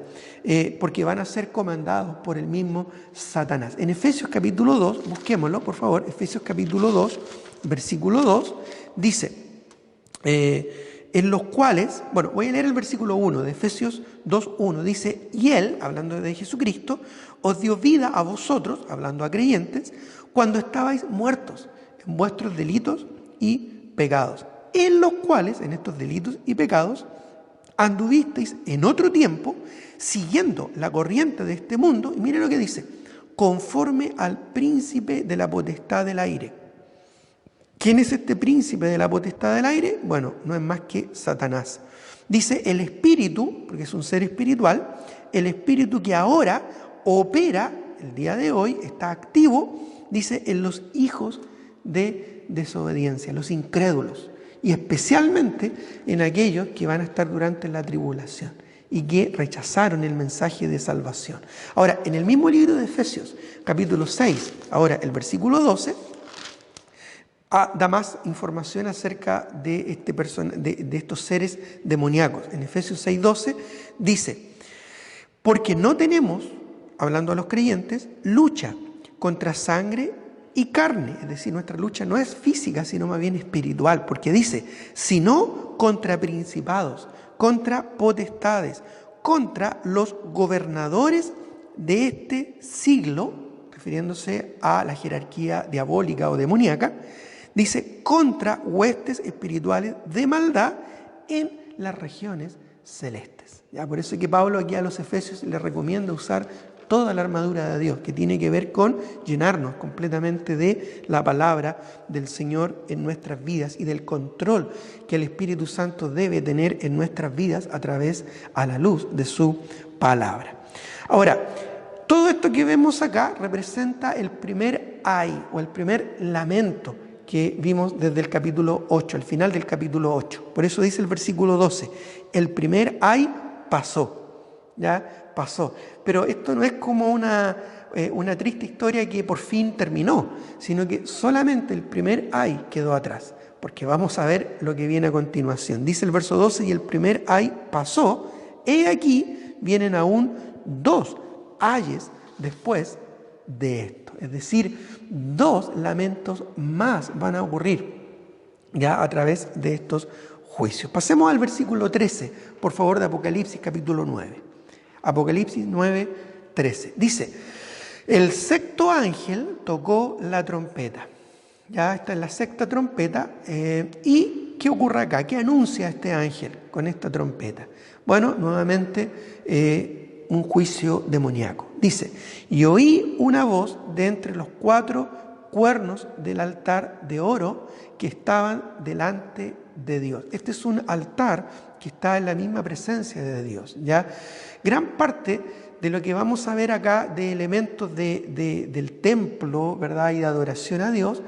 porque van a ser comandados por el mismo Satanás. En Efesios capítulo 2, busquémoslo por favor, Efesios capítulo 2, versículo 2, dice, en los cuales, bueno, voy a leer el versículo 1 de Efesios 2:1, dice, y Él, hablando de Jesucristo, os dio vida a vosotros, hablando a creyentes, cuando estabais muertos en vuestros delitos y pecados, en los cuales, en estos delitos y pecados, anduvisteis en otro tiempo, siguiendo la corriente de este mundo, y mire lo que dice, conforme al príncipe de la potestad del aire. ¿Quién es este príncipe de la potestad del aire? Bueno, no es más que Satanás. Dice el espíritu, porque es un ser espiritual, el espíritu que ahora opera, el día de hoy, está activo, dice, en los hijos de desobediencia, los incrédulos, y especialmente en aquellos que van a estar durante la tribulación y que rechazaron el mensaje de salvación. Ahora, en el mismo libro de Efesios, capítulo 6, ahora el versículo 12, da más información acerca de, de estos seres demoníacos. En Efesios 6:12 dice, porque no tenemos, hablando a los creyentes, lucha contra sangre y carne. Es decir, nuestra lucha no es física, sino más bien espiritual, porque dice, sino contra principados, contra potestades, contra los gobernadores de este siglo, refiriéndose a la jerarquía diabólica o demoníaca. Dice, contra huestes espirituales de maldad en las regiones celestes. ¿Ya? Por eso es que Pablo aquí a los Efesios les recomienda usar toda la armadura de Dios, que tiene que ver con llenarnos completamente de la palabra del Señor en nuestras vidas y del control que el Espíritu Santo debe tener en nuestras vidas a través, a la luz de su palabra. Ahora, todo esto que vemos acá representa el primer ay, o el primer lamento que vimos desde el capítulo 8, al final del capítulo 8. Por eso dice el versículo 12, el primer ay pasó, ¿ya? Pasó. Pero esto no es como una triste historia que por fin terminó, sino que solamente el primer ay quedó atrás, porque vamos a ver lo que viene a continuación. Dice el verso 12, y el primer ay pasó, he aquí vienen aún 2 ayes después de esto. Es decir, 2 lamentos más van a ocurrir ya a través de estos juicios. Pasemos al versículo 13, por favor, de Apocalipsis capítulo 9. Apocalipsis 9, 13. Dice, el sexto ángel tocó la trompeta. Ya está en la sexta trompeta. ¿Y qué ocurre acá? ¿Qué anuncia este ángel con esta trompeta? Bueno, nuevamente un juicio demoníaco. Dice, y oí una voz de entre los 4 cuernos del altar de oro que estaban delante de Dios. Este es un altar que está en la misma presencia de Dios, ¿ya? Gran parte de lo que vamos a ver acá de elementos del templo, ¿verdad?, y de adoración a Dios,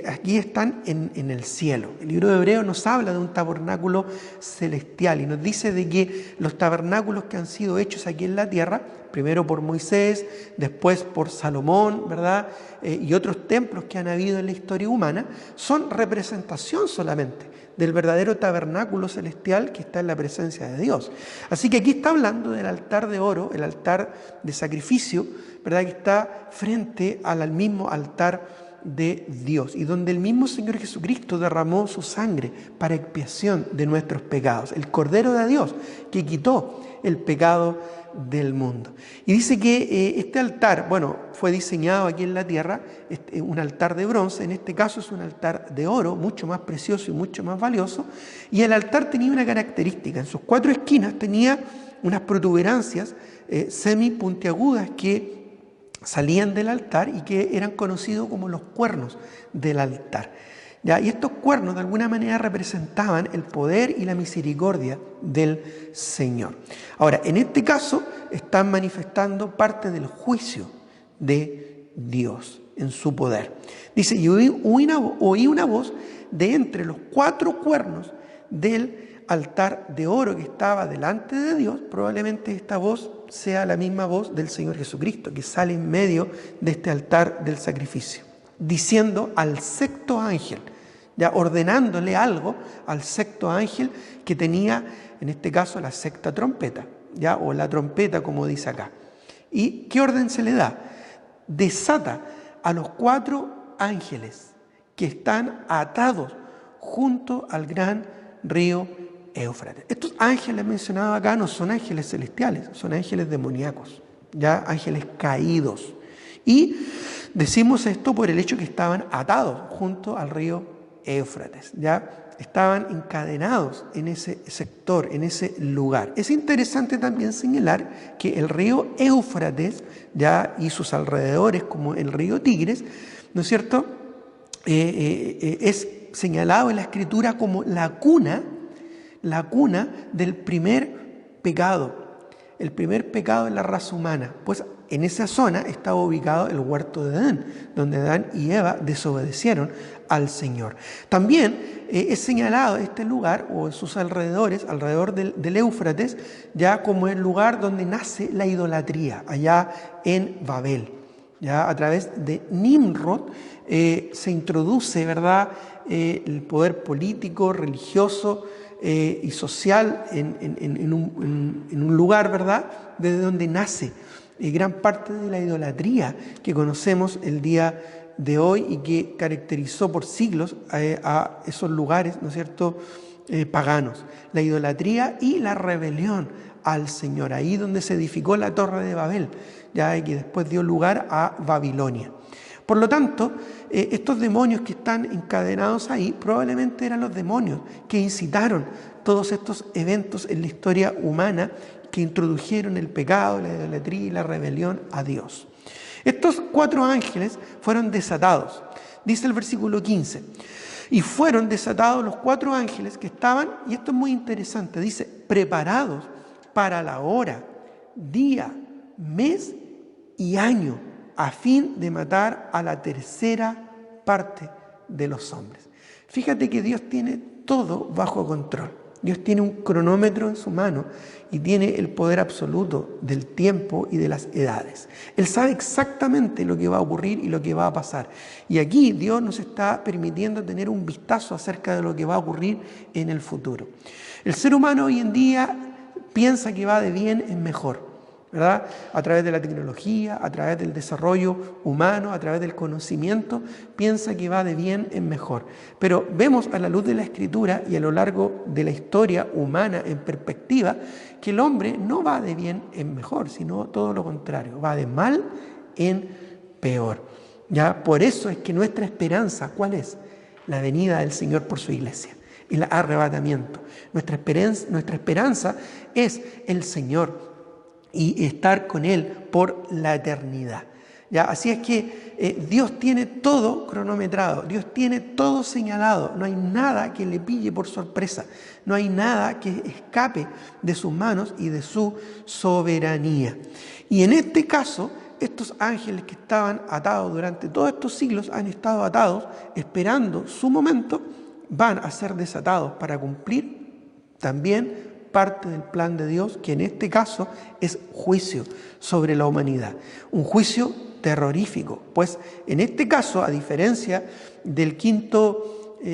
aquí están en el cielo. El libro de Hebreos nos habla de un tabernáculo celestial y nos dice de que los tabernáculos que han sido hechos aquí en la tierra, primero por Moisés, después por Salomón, ¿verdad?, y otros templos que han habido en la historia humana, son representación solamente del verdadero tabernáculo celestial que está en la presencia de Dios. Así que aquí está hablando del altar de oro, el altar de sacrificio, ¿verdad?, que está frente al mismo altar de Dios y donde el mismo Señor Jesucristo derramó su sangre para expiación de nuestros pecados, el Cordero de Dios que quitó el pecado del mundo. Y dice que este altar, bueno, fue diseñado aquí en la tierra, un altar de bronce, en este caso es un altar de oro, mucho más precioso y mucho más valioso, y el altar tenía una característica, en sus 4 esquinas tenía unas protuberancias semipuntiagudas que salían del altar y que eran conocidos como los cuernos del altar. ¿Ya? Y estos cuernos de alguna manera representaban el poder y la misericordia del Señor. Ahora, en este caso están manifestando parte del juicio de Dios en su poder. Dice, y oí una voz de entre los 4 cuernos del altar de oro que estaba delante de Dios. Probablemente esta voz sea la misma voz del Señor Jesucristo, que sale en medio de este altar del sacrificio, diciendo al 6.º ángel, ya ordenándole algo al 6.º ángel que tenía, en este caso, la 6.ª trompeta, ya, o la trompeta, como dice acá. ¿Y qué orden se le da? Desata a los 4 ángeles que están atados junto al gran río Éufrates. Estos ángeles mencionados acá no son ángeles celestiales, son ángeles demoníacos, ya, ángeles caídos. Y decimos esto por el hecho que estaban atados junto al río Éufrates, ya estaban encadenados en ese sector, en ese lugar. Es interesante también señalar que el río Éufrates, ya, y sus alrededores, como el río Tigris, ¿no es cierto?, es señalado en la Escritura como la cuna del primer pecado, el primer pecado de la raza humana. Pues en esa zona estaba ubicado el huerto de Edén, donde Adán y Eva desobedecieron al Señor. También es señalado este lugar, o en sus alrededores, alrededor del Éufrates, ya como el lugar donde nace la idolatría, allá en Babel. Ya a través de Nimrod se introduce, ¿verdad?, el poder político, religioso y social en un lugar, ¿verdad?, desde donde nace gran parte de la idolatría que conocemos el día de hoy y que caracterizó por siglos a esos lugares, ¿no es cierto?, paganos. La idolatría y la rebelión al Señor, ahí donde se edificó la Torre de Babel, ya que después dio lugar a Babilonia. Por lo tanto, estos demonios que están encadenados ahí probablemente eran los demonios que incitaron todos estos eventos en la historia humana que introdujeron el pecado, la idolatría y la rebelión a Dios. Estos 4 ángeles fueron desatados. Dice el versículo 15, y fueron desatados los 4 ángeles que estaban, y esto es muy interesante, dice, preparados para la hora, día, mes y año, a fin de matar a la 3.ª parte de los hombres. Fíjate que Dios tiene todo bajo control. Dios tiene un cronómetro en su mano y tiene el poder absoluto del tiempo y de las edades. Él sabe exactamente lo que va a ocurrir y lo que va a pasar. Y aquí Dios nos está permitiendo tener un vistazo acerca de lo que va a ocurrir en el futuro. El ser humano hoy en día piensa que va de bien en mejor, ¿verdad? A través de la tecnología, a través del desarrollo humano, a través del conocimiento, piensa que va de bien en mejor. Pero vemos a la luz de la Escritura y a lo largo de la historia humana en perspectiva que el hombre no va de bien en mejor, sino todo lo contrario, va de mal en peor. ¿Ya? Por eso es que nuestra esperanza, ¿cuál es? La venida del Señor por su iglesia, el arrebatamiento. Nuestra esperanza es el Señor y estar con Él por la eternidad. ¿Ya? Así es que Dios tiene todo cronometrado, Dios tiene todo señalado, no hay nada que le pille por sorpresa, no hay nada que escape de sus manos y de su soberanía. Y en este caso, estos ángeles que estaban atados durante todos estos siglos han estado atados, esperando su momento, van a ser desatados para cumplir también parte del plan de Dios, que en este caso es juicio sobre la humanidad. Un juicio terrorífico, pues en este caso, a diferencia del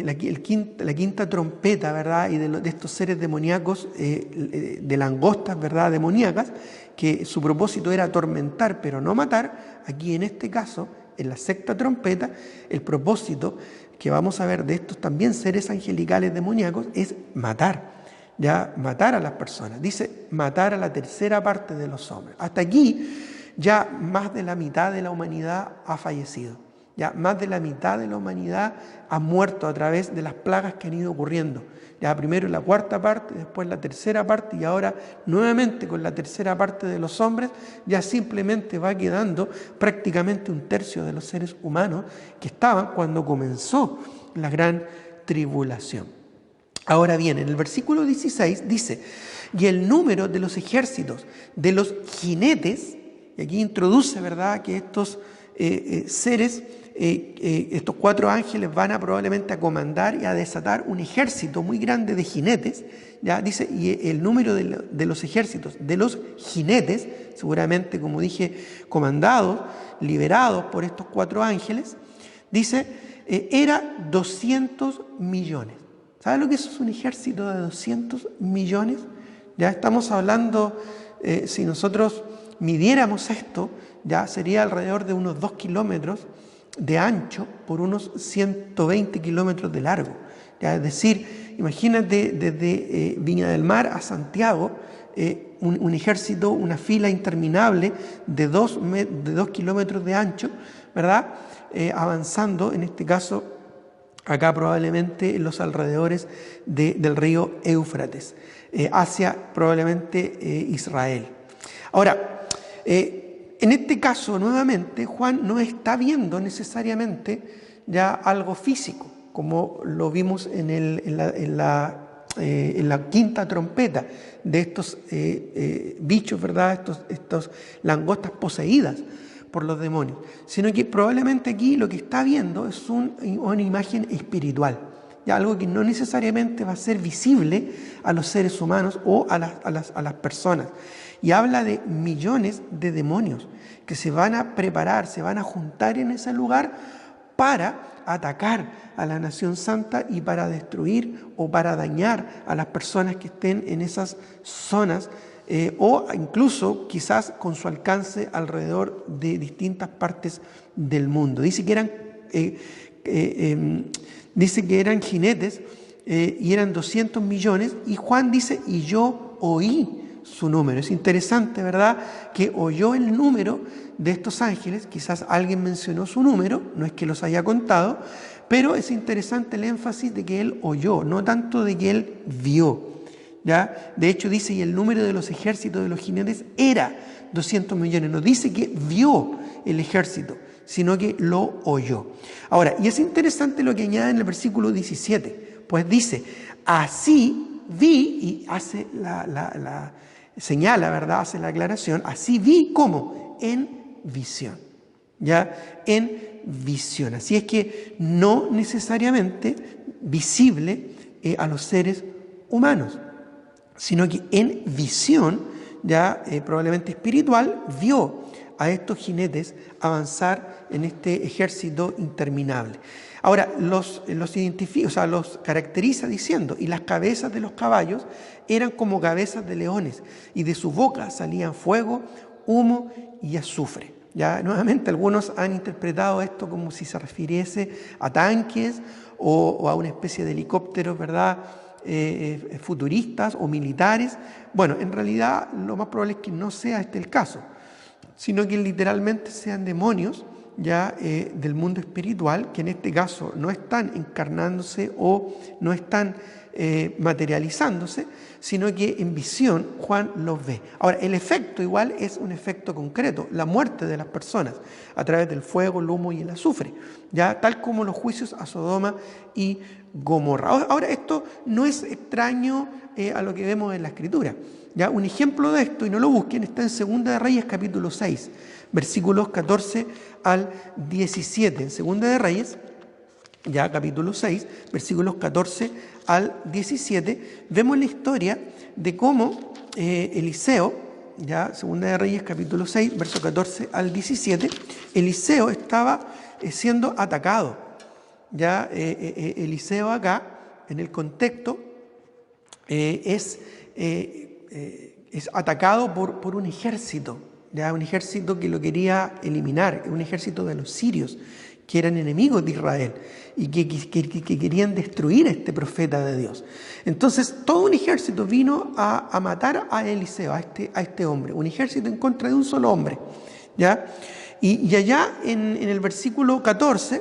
la quinta trompeta, ¿verdad?, y de estos seres demoníacos, de langostas, ¿verdad?, demoníacas, que su propósito era atormentar pero no matar, aquí en este caso, en la 6.ª trompeta, el propósito que vamos a ver de estos también seres angelicales demoníacos es matar. Ya matar a las personas, dice matar a la 3.ª parte de los hombres. Hasta aquí ya más de la mitad de la humanidad ha fallecido. Ya más de la mitad de la humanidad ha muerto a través de las plagas que han ido ocurriendo. Ya primero la cuarta parte, después la tercera parte y ahora nuevamente con la tercera parte de los hombres, ya simplemente va quedando prácticamente un tercio de los seres humanos que estaban cuando comenzó la gran tribulación. Ahora bien, en el versículo 16 dice, y el número de los ejércitos, de los jinetes, y aquí introduce, ¿verdad?, que estos seres, estos 4 ángeles van a probablemente a comandar y a desatar un ejército muy grande de jinetes, ya dice, y el número de los ejércitos, de los jinetes, seguramente, como dije, comandados, liberados por estos 4 ángeles, dice, era 200 millones. ¿Sabe lo que es un ejército de 200 millones? Ya estamos hablando, si nosotros midiéramos esto, ya sería alrededor de unos 2 kilómetros de ancho por unos 120 kilómetros de largo. Ya, es decir, imagínate desde Viña del Mar a Santiago, un ejército, una fila interminable de 2 kilómetros de ancho, ¿verdad? Avanzando, en este caso, acá probablemente en los alrededores del río Éufrates, hacia probablemente Israel. Ahora, en este caso, nuevamente, Juan no está viendo necesariamente ya algo físico, como lo vimos en la quinta trompeta de estos bichos, ¿verdad? Estos langostas poseídas por los demonios, sino que probablemente aquí lo que está viendo es una imagen espiritual, ya algo que no necesariamente va a ser visible a los seres humanos o a las personas. Y habla de millones de demonios que se van a preparar, se van a juntar en ese lugar para atacar a la nación santa y para destruir o para dañar a las personas que estén en esas zonas, o incluso quizás con su alcance alrededor de distintas partes del mundo. Dice que eran jinetes y eran 200 millones, y Juan dice, y yo oí su número. Es interesante, ¿verdad?, que oyó el número de estos ángeles. Quizás alguien mencionó su número, no es que los haya contado, pero es interesante el énfasis de que él oyó, no tanto de que él vio. ¿Ya? De hecho dice, y el número de los ejércitos de los jinetes era 200 millones. No dice que vio el ejército, sino que lo oyó. Ahora, y es interesante lo que añade en el versículo 17, pues dice, así vi, y hace señala, ¿verdad?, hace la aclaración, así vi como en visión, ¿ya? En visión. Así es que no necesariamente visible a los seres humanos, sino que en visión, ya probablemente espiritual, vio a estos jinetes avanzar en este ejército interminable. Ahora, los identifica, o sea, los caracteriza diciendo, y las cabezas de los caballos eran como cabezas de leones, y de su boca salían fuego, humo y azufre. Ya nuevamente algunos han interpretado esto como si se refiriese a tanques o a una especie de helicópteros, ¿verdad?, futuristas o militares. Bueno, en realidad lo más probable es que no sea este el caso, sino que literalmente sean demonios ya del mundo espiritual, que en este caso no están encarnándose o no están materializándose, sino que en visión Juan los ve. Ahora, el efecto igual es un efecto concreto, la muerte de las personas a través del fuego, el humo y el azufre, ya tal como los juicios a Sodoma y Gomorra. Ahora, esto no es extraño a lo que vemos en la Escritura. Ya, un ejemplo de esto, y no lo busquen, está en Segunda de Reyes capítulo 6, versículos 14 al 17. En Segunda de Reyes, ya capítulo 6, versículos 14 al 17, vemos la historia de cómo Eliseo, ya Segunda de Reyes capítulo 6, verso 14 al 17, Eliseo estaba siendo atacado. Ya Eliseo acá, en el contexto, es atacado por un ejército, ya un ejército que lo quería eliminar, un ejército de los sirios, que eran enemigos de Israel y que querían destruir a este profeta de Dios. Entonces todo un ejército vino a matar a Eliseo, a este hombre, un ejército en contra de un solo hombre, ¿ya? Y allá en el versículo 14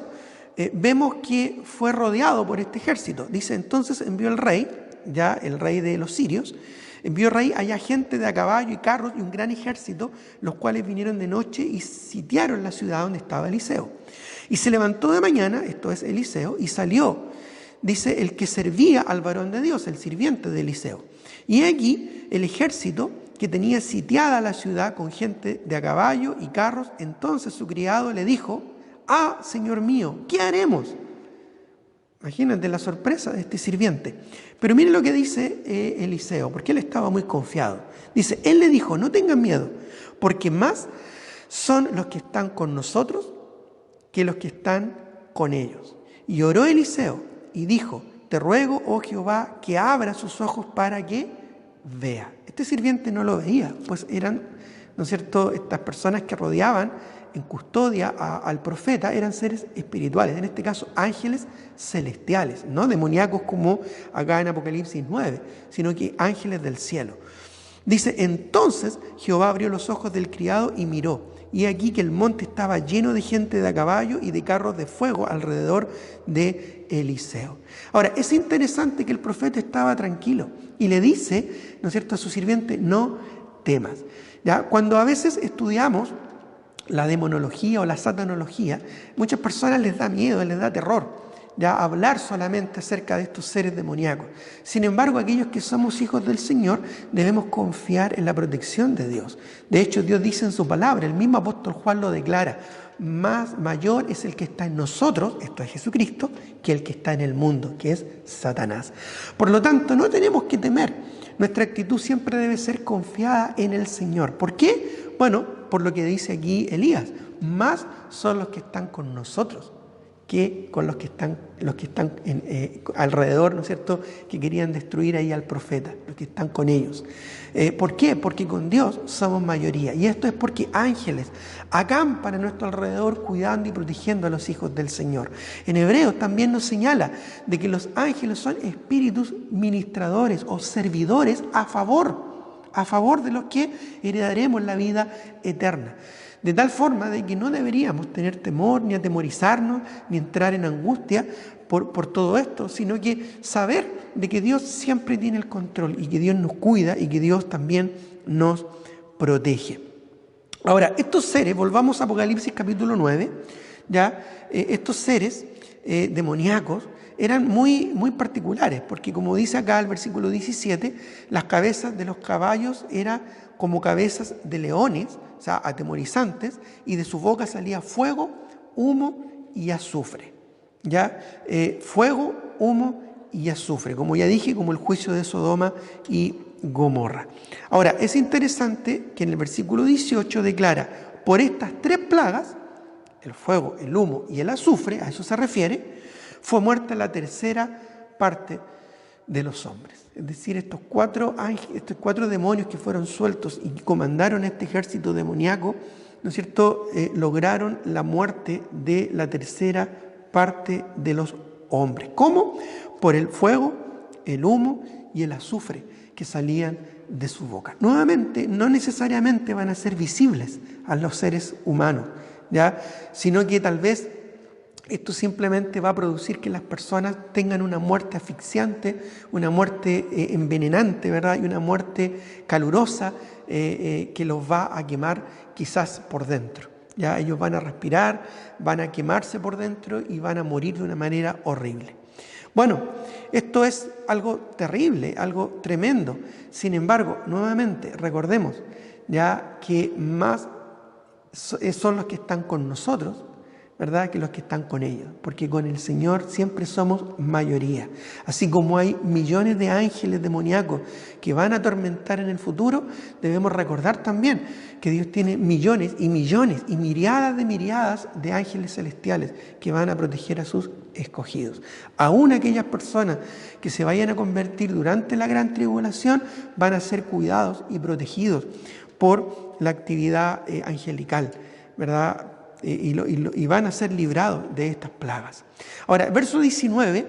vemos que fue rodeado por este ejército. Dice, entonces envió el rey, ya el rey de los sirios, envió el rey allá gente de a caballo y carros y un gran ejército, los cuales vinieron de noche y sitiaron la ciudad donde estaba Eliseo. Y se levantó de mañana, esto es Eliseo, y salió, dice, el que servía al varón de Dios, el sirviente de Eliseo. Y aquí el ejército que tenía sitiada la ciudad con gente de a caballo y carros. Entonces su criado le dijo, señor mío, ¿qué haremos? Imagínate la sorpresa de este sirviente. Pero miren lo que dice Eliseo, porque él estaba muy confiado. Dice, él le dijo, no tengan miedo, porque más son los que están con nosotros que los que están con ellos. Y oró Eliseo y dijo, te ruego, oh Jehová, que abra sus ojos para que vea. Este sirviente no lo veía, pues eran, ¿no es cierto?, estas personas que rodeaban en custodia al profeta eran seres espirituales, en este caso ángeles celestiales, no demoníacos como acá en Apocalipsis 9, sino que ángeles del cielo. Dice, entonces Jehová abrió los ojos del criado y miró, y aquí que el monte estaba lleno de gente de a caballo y de carros de fuego alrededor de Eliseo. Ahora, es interesante que el profeta estaba tranquilo y le dice, ¿no es cierto?, a su sirviente, no temas. ¿Ya? Cuando a veces estudiamos la demonología o la satanología, muchas personas les da miedo, les da terror, ya hablar solamente acerca de estos seres demoníacos. Sin embargo, aquellos que somos hijos del Señor debemos confiar en la protección de Dios. De hecho, Dios dice en su palabra, el mismo apóstol Juan lo declara, mayor es el que está en nosotros, esto es Jesucristo, que el que está en el mundo, que es Satanás. Por lo tanto, no tenemos que temer. Nuestra actitud siempre debe ser confiada en el Señor. ¿Por qué? Bueno, por lo que dice aquí Elías, más son los que están con nosotros que con los que están alrededor, ¿no es cierto?, que querían destruir ahí al profeta, los que están con ellos. ¿Por qué? Porque con Dios somos mayoría. Y esto es porque ángeles acampan a nuestro alrededor cuidando y protegiendo a los hijos del Señor. En Hebreos también nos señala de que los ángeles son espíritus ministradores o servidores a favor de los que heredaremos la vida eterna. De tal forma de que no deberíamos tener temor, ni atemorizarnos, ni entrar en angustia por todo esto, sino que saber de que Dios siempre tiene el control y que Dios nos cuida y que Dios también nos protege. Ahora, estos seres, volvamos a Apocalipsis capítulo 9, ya estos seres demoníacos eran muy particulares, porque como dice acá el versículo 17, las cabezas de los caballos eran como cabezas de leones, o sea, atemorizantes, y de su boca salía fuego, humo y azufre. ¿Ya? Fuego, humo y azufre, como ya dije, como el juicio de Sodoma y Gomorra. Ahora, es interesante que en el versículo 18 declara, por estas tres plagas, el fuego, el humo y el azufre, a eso se refiere, fue muerta la tercera parte de los hombres. Es decir, estos cuatro demonios que fueron sueltos y que comandaron este ejército demoníaco, ¿no es cierto?, lograron la muerte de la tercera parte de los hombres. ¿Cómo? Por el fuego, el humo y el azufre que salían de su boca. Nuevamente, no necesariamente van a ser visibles a los seres humanos, ¿ya?, sino que tal vez esto simplemente va a producir que las personas tengan una muerte asfixiante, una muerte envenenante, ¿verdad?, y una muerte calurosa que los va a quemar quizás por dentro. Ya ellos van a respirar, van a quemarse por dentro y van a morir de una manera horrible. Bueno, esto es algo terrible, algo tremendo. Sin embargo, nuevamente, recordemos ya que más son los que están con nosotros, ¿verdad?, que los que están con ellos, porque con el Señor siempre somos mayoría. Así como hay millones de ángeles demoníacos que van a atormentar en el futuro, debemos recordar también que Dios tiene millones y millones y miriadas de ángeles celestiales que van a proteger a sus escogidos. Aún aquellas personas que se vayan a convertir durante la gran tribulación van a ser cuidados y protegidos por la actividad angelical, ¿verdad?, y van a ser librados de estas plagas. Ahora, el verso 19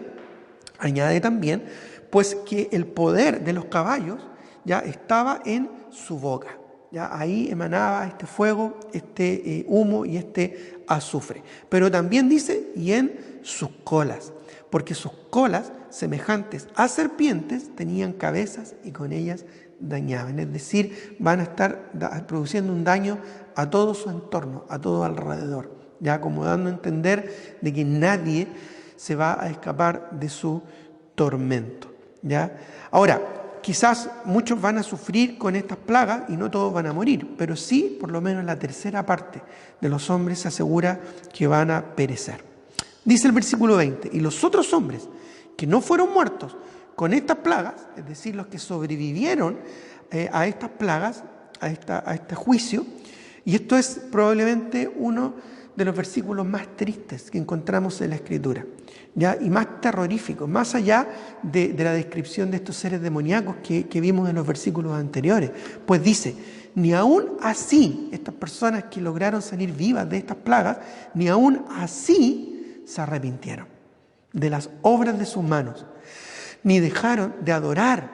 añade también, pues que el poder de los caballos ya estaba en su boca. Ya ahí emanaba este fuego, este humo y este azufre. Pero también dice, y en sus colas, porque sus colas, semejantes a serpientes, tenían cabezas y con ellas dañaban. Es decir, van a estar produciendo un daño a todo su entorno, a todo alrededor, ya como dando a entender de que nadie se va a escapar de su tormento. ¿Ya? Ahora, quizás muchos van a sufrir con estas plagas y no todos van a morir, pero sí, por lo menos la tercera parte de los hombres se asegura que van a perecer. Dice el versículo 20, y los otros hombres que no fueron muertos con estas plagas, es decir, los que sobrevivieron a estas plagas, a este juicio, y esto es probablemente uno de los versículos más tristes que encontramos en la Escritura, ¿ya? Y más terroríficos, más allá de la descripción de estos seres demoníacos que vimos en los versículos anteriores. Pues dice, ni aún así, estas personas que lograron salir vivas de estas plagas, ni aún así se arrepintieron de las obras de sus manos, ni dejaron de adorar.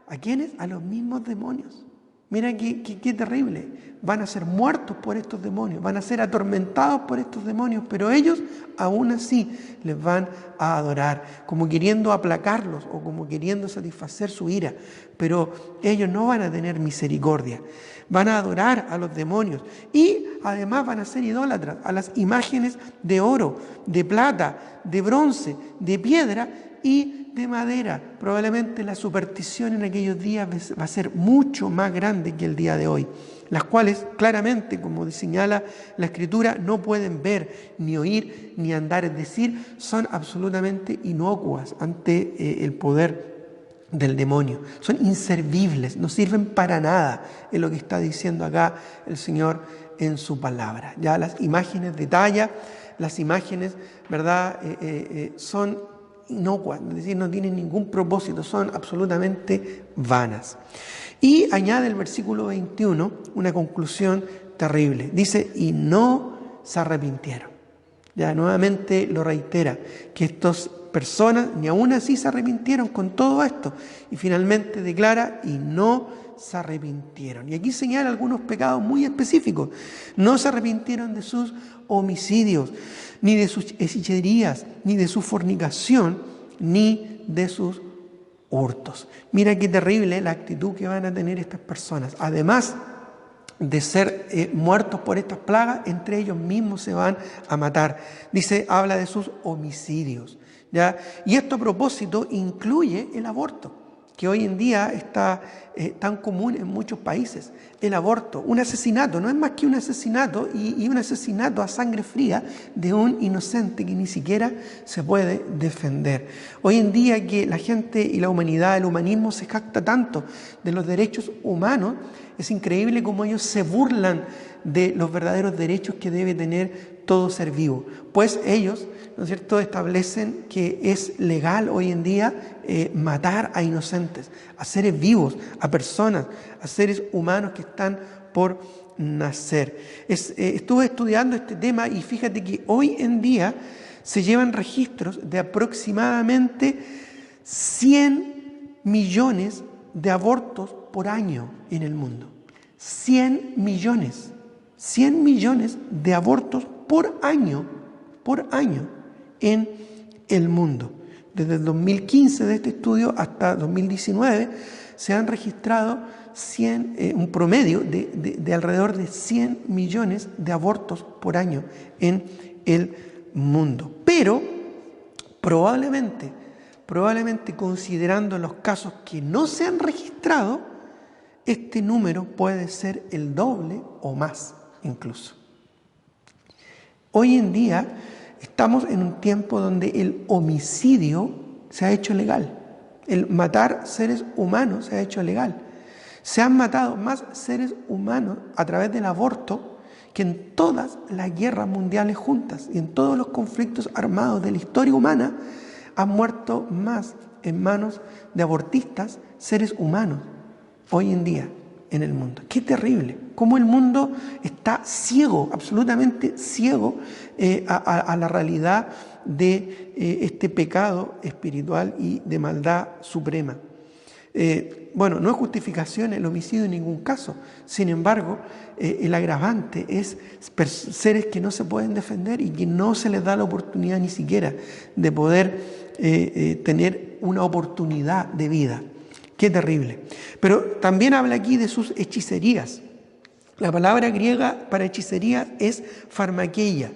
¿A quiénes? A los mismos demonios. Mira qué terrible. Van a ser muertos por estos demonios, van a ser atormentados por estos demonios, pero ellos aún así les van a adorar, como queriendo aplacarlos o como queriendo satisfacer su ira. Pero ellos no van a tener misericordia, van a adorar a los demonios y además van a ser idólatras a las imágenes de oro, de plata, de bronce, de piedra y de madera. Probablemente la superstición en aquellos días va a ser mucho más grande que el día de hoy, las cuales claramente, como señala la Escritura, no pueden ver, ni oír, ni andar, es decir, son absolutamente inocuas ante el poder del demonio. Son inservibles, no sirven para nada, es lo que está diciendo acá el Señor en su palabra. Ya las imágenes de talla, las imágenes, ¿verdad?, son inocuas, es decir, no tienen ningún propósito, son absolutamente vanas. Y añade el versículo 21 una conclusión terrible. Dice, y no se arrepintieron. Ya nuevamente lo reitera, que estas personas ni aún así se arrepintieron con todo esto. Y finalmente declara, y no se arrepintieron. Y aquí señala algunos pecados muy específicos. No se arrepintieron de sus homicidios, ni de sus hechicerías, ni de su fornicación, ni de sus hurtos. Mira qué terrible la actitud que van a tener estas personas. Además de ser muertos por estas plagas, entre ellos mismos se van a matar. Dice, habla de sus homicidios, ¿ya? Y esto a propósito incluye el aborto, que hoy en día está tan común en muchos países. El aborto, un asesinato, no es más que un asesinato y un asesinato a sangre fría de un inocente que ni siquiera se puede defender. Hoy en día que la gente y la humanidad, el humanismo se jacta tanto de los derechos humanos, es increíble cómo ellos se burlan de los verdaderos derechos que debe tener todo ser vivo. Pues ellos, ¿no es cierto?, establecen que es legal hoy en día matar a inocentes, a seres vivos, a personas, a seres humanos que están por nacer. Estuve estudiando este tema y fíjate que hoy en día se llevan registros de aproximadamente 100 millones de abortos por año en el mundo. 100 millones de abortos por año en el mundo. Desde el 2015 de este estudio hasta 2019 se han registrado un promedio de alrededor de 100 millones de abortos por año en el mundo. Pero probablemente considerando los casos que no se han registrado, este número puede ser el doble o más incluso. Hoy en día estamos en un tiempo donde el homicidio se ha hecho legal. El matar seres humanos se ha hecho legal. Se han matado más seres humanos a través del aborto que en todas las guerras mundiales juntas y en todos los conflictos armados de la historia humana han muerto más en manos de abortistas seres humanos hoy en día en el mundo. ¡Qué terrible! Cómo el mundo está ciego, absolutamente ciego a la realidad de este pecado espiritual y de maldad suprema. Bueno, no es justificación el homicidio en ningún caso. Sin embargo, el agravante es seres que no se pueden defender y que no se les da la oportunidad ni siquiera de poder tener una oportunidad de vida. Qué terrible. Pero también habla aquí de sus hechicerías. La palabra griega para hechicería es pharmakeia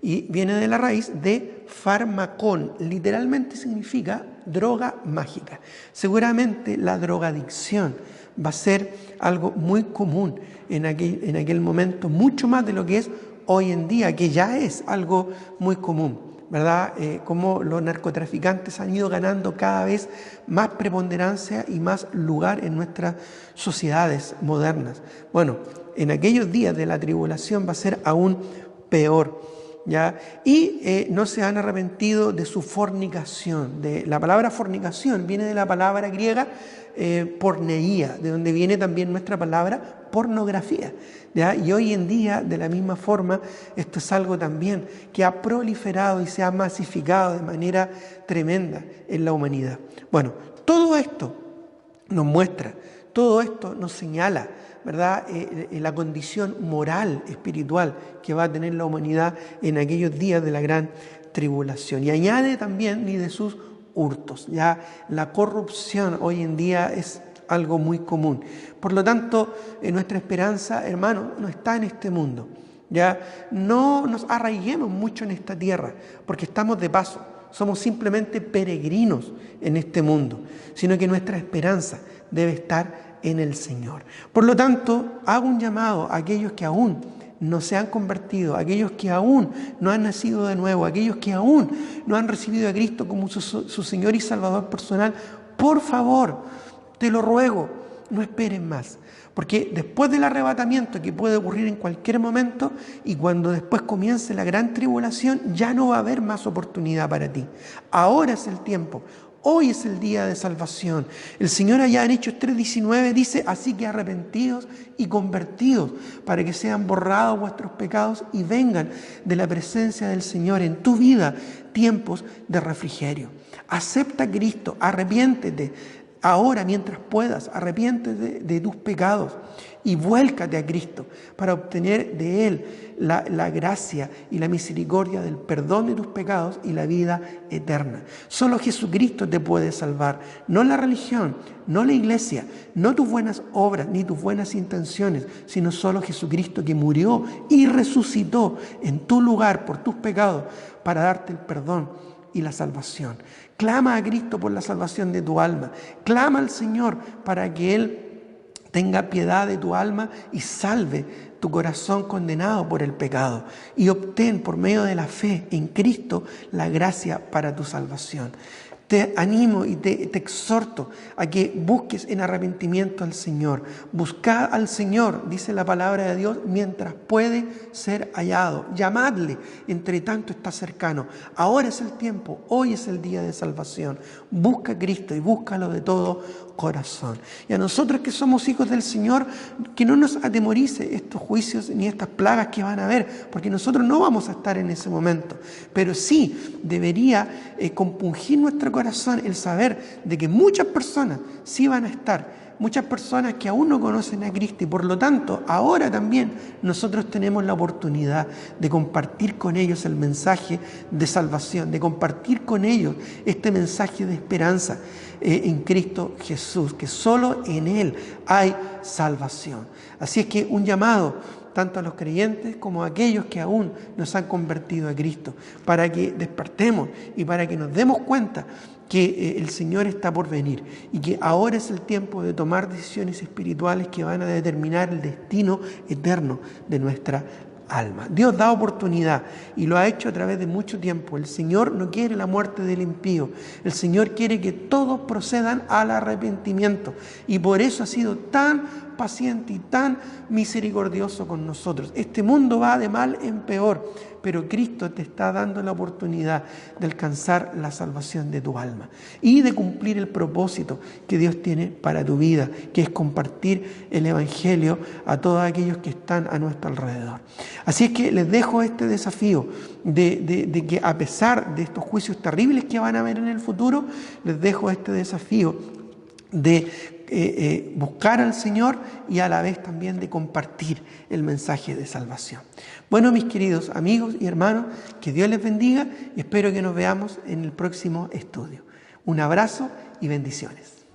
y viene de la raíz de farmacón. Literalmente significa droga mágica. Seguramente la drogadicción va a ser algo muy común en aquel momento, mucho más de lo que es hoy en día, que ya es algo muy común, ¿verdad? Como los narcotraficantes han ido ganando cada vez más preponderancia y más lugar en nuestras sociedades modernas. Bueno, en aquellos días de la tribulación va a ser aún peor, ¿ya? Y no se han arrepentido de su fornicación. La palabra fornicación viene de la palabra griega porneía, de donde viene también nuestra palabra pornografía, ¿ya? Y hoy en día, de la misma forma, esto es algo también que ha proliferado y se ha masificado de manera tremenda en la humanidad. Bueno, todo esto nos muestra, todo esto nos señala, ¿verdad? La condición moral, espiritual que va a tener la humanidad en aquellos días de la gran tribulación. Y añade también ni de sus hurtos. Ya la corrupción hoy en día es algo muy común. Por lo tanto, nuestra esperanza, hermano, no está en este mundo. Ya no nos arraiguemos mucho en esta tierra, porque estamos de paso. Somos simplemente peregrinos en este mundo, sino que nuestra esperanza debe estar en el Señor. Por lo tanto, hago un llamado a aquellos que aún no se han convertido, a aquellos que aún no han nacido de nuevo, a aquellos que aún no han recibido a Cristo como su Señor y Salvador personal. Por favor, te lo ruego, no esperen más. Porque después del arrebatamiento, que puede ocurrir en cualquier momento, y cuando después comience la gran tribulación, ya no va a haber más oportunidad para ti. Ahora es el tiempo. Hoy es el día de salvación. El Señor allá en Hechos 3:19 dice: así que arrepentidos y convertidos para que sean borrados vuestros pecados y vengan de la presencia del Señor en tu vida tiempos de refrigerio. Acepta a Cristo, arrepiéntete ahora mientras puedas, arrepiéntete de tus pecados y vuélcate a Cristo para obtener de Él la gracia y la misericordia del perdón de tus pecados y la vida eterna. Solo Jesucristo te puede salvar, no la religión, no la iglesia, no tus buenas obras ni tus buenas intenciones, sino solo Jesucristo, que murió y resucitó en tu lugar por tus pecados para darte el perdón y la salvación. Clama a Cristo por la salvación de tu alma. Clama al Señor para que Él tenga piedad de tu alma y salve tu corazón condenado por el pecado. Y obtén por medio de la fe en Cristo la gracia para tu salvación. Te animo y te exhorto a que busques en arrepentimiento al Señor. Buscad al Señor, dice la palabra de Dios, mientras puede ser hallado. Llamadle, entre tanto está cercano. Ahora es el tiempo, hoy es el día de salvación. Busca a Cristo y búscalo de todo corazón. Y a nosotros que somos hijos del Señor, que no nos atemorice estos juicios ni estas plagas que van a haber, porque nosotros no vamos a estar en ese momento. Pero sí debería compungir nuestro corazón el saber de que muchas personas sí van a estar, muchas personas que aún no conocen a Cristo, y por lo tanto ahora también nosotros tenemos la oportunidad de compartir con ellos el mensaje de salvación, de compartir con ellos este mensaje de esperanza en Cristo Jesús, que solo en Él hay salvación. Así es que un llamado tanto a los creyentes como a aquellos que aún no se han convertido a Cristo, para que despertemos y para que nos demos cuenta que el Señor está por venir y que ahora es el tiempo de tomar decisiones espirituales que van a determinar el destino eterno de nuestra alma. Dios da oportunidad y lo ha hecho a través de mucho tiempo. El Señor no quiere la muerte del impío. El Señor quiere que todos procedan al arrepentimiento, y por eso ha sido tan paciente y tan misericordioso con nosotros. Este mundo va de mal en peor, pero Cristo te está dando la oportunidad de alcanzar la salvación de tu alma y de cumplir el propósito que Dios tiene para tu vida, que es compartir el Evangelio a todos aquellos que están a nuestro alrededor. Así es que les dejo este desafío de que, a pesar de estos juicios terribles que van a haber en el futuro, les dejo este desafío de buscar al Señor y a la vez también de compartir el mensaje de salvación. Bueno, mis queridos amigos y hermanos, que Dios les bendiga y espero que nos veamos en el próximo estudio. Un abrazo y bendiciones.